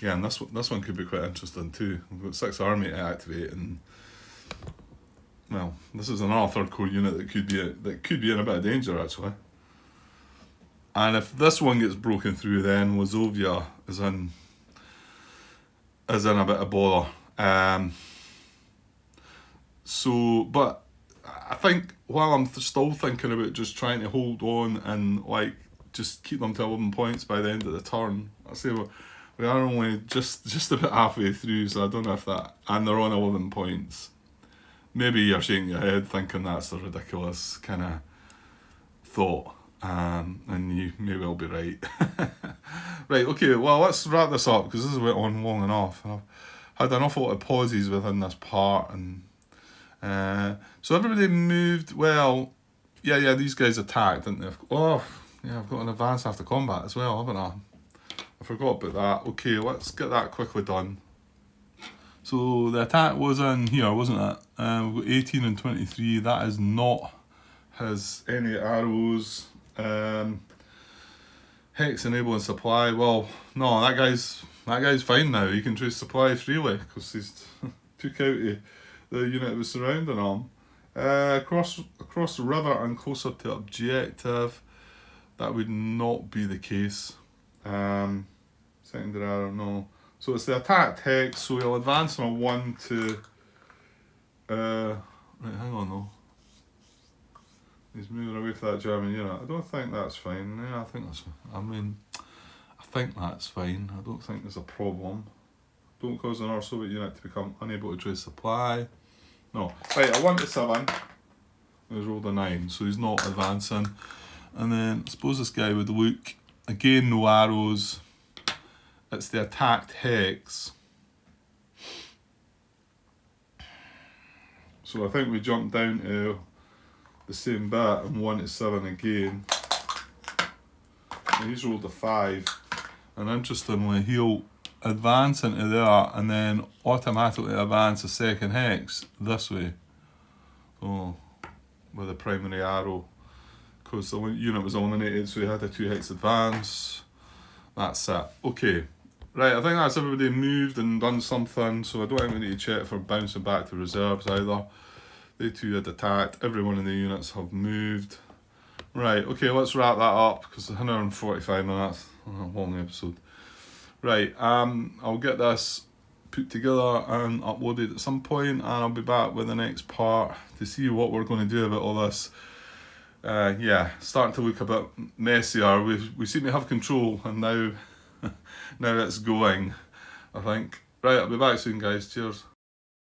S1: Yeah, and this one could be quite interesting too. We've got 6 army to activate, and well, this is another third corps unit that could be in a bit of danger actually. And if this one gets broken through, then Wazovia is in a bit of bother. So, but I think while I'm still thinking about just trying to hold on and like just keep them to 11 points by the end of the turn, I say we are only just about halfway through, so I don't know if that, and they're on 11 points. Maybe you're shaking your head thinking that's a ridiculous kind of thought, and you may well be right. Right, okay, well, let's wrap this up because this has went on long enough. And I've had an awful lot of pauses within this part, and so everybody moved. Well, yeah, these guys attacked, didn't they? Oh, yeah, I've got an advance after combat as well, haven't I? I forgot about that. Okay, let's get that quickly done. So the attack was in here, wasn't it? We've got 18 and 23. That is not any arrows. Hex enabling supply. Well, no, that guy's fine now. He can choose supply freely because he's took out the unit that was surrounding him. Across the river and closer to objective. That would not be the case. Secondary arrow, no. So it's the attacked hex, so he'll advance from a 1 to... right, hang on though. He's moving away to that German unit. I don't think that's fine. Yeah, I think that's fine. I don't think there's a problem. Don't cause another Soviet unit to become unable to trace supply. No. Right, a 1 to 7. He's rolled a 9, so he's not advancing. And then, I suppose this guy would look. Again, no arrows. It's the attacked hex. So I think we jump down to the same bit and 1 to 7 again. And he's rolled a 5. And interestingly, he'll advance into there and then automatically advance a second hex this way. So with a primary arrow, because the unit was eliminated, so we had a 2 hex advance. That's it. Okay. Right, I think that's everybody moved and done something, so I don't even need to check for bouncing back to reserves either. They two had attacked. Every one of the units have moved. Right, okay, let's wrap that up because it's 145 minutes. A long episode. Right, I'll get this put together and uploaded at some point, and I'll be back with the next part to see what we're going to do about all this. Yeah, starting to look a bit messier. We seem to have control, and now now it's going, I think. Right, I'll be back soon, guys. Cheers.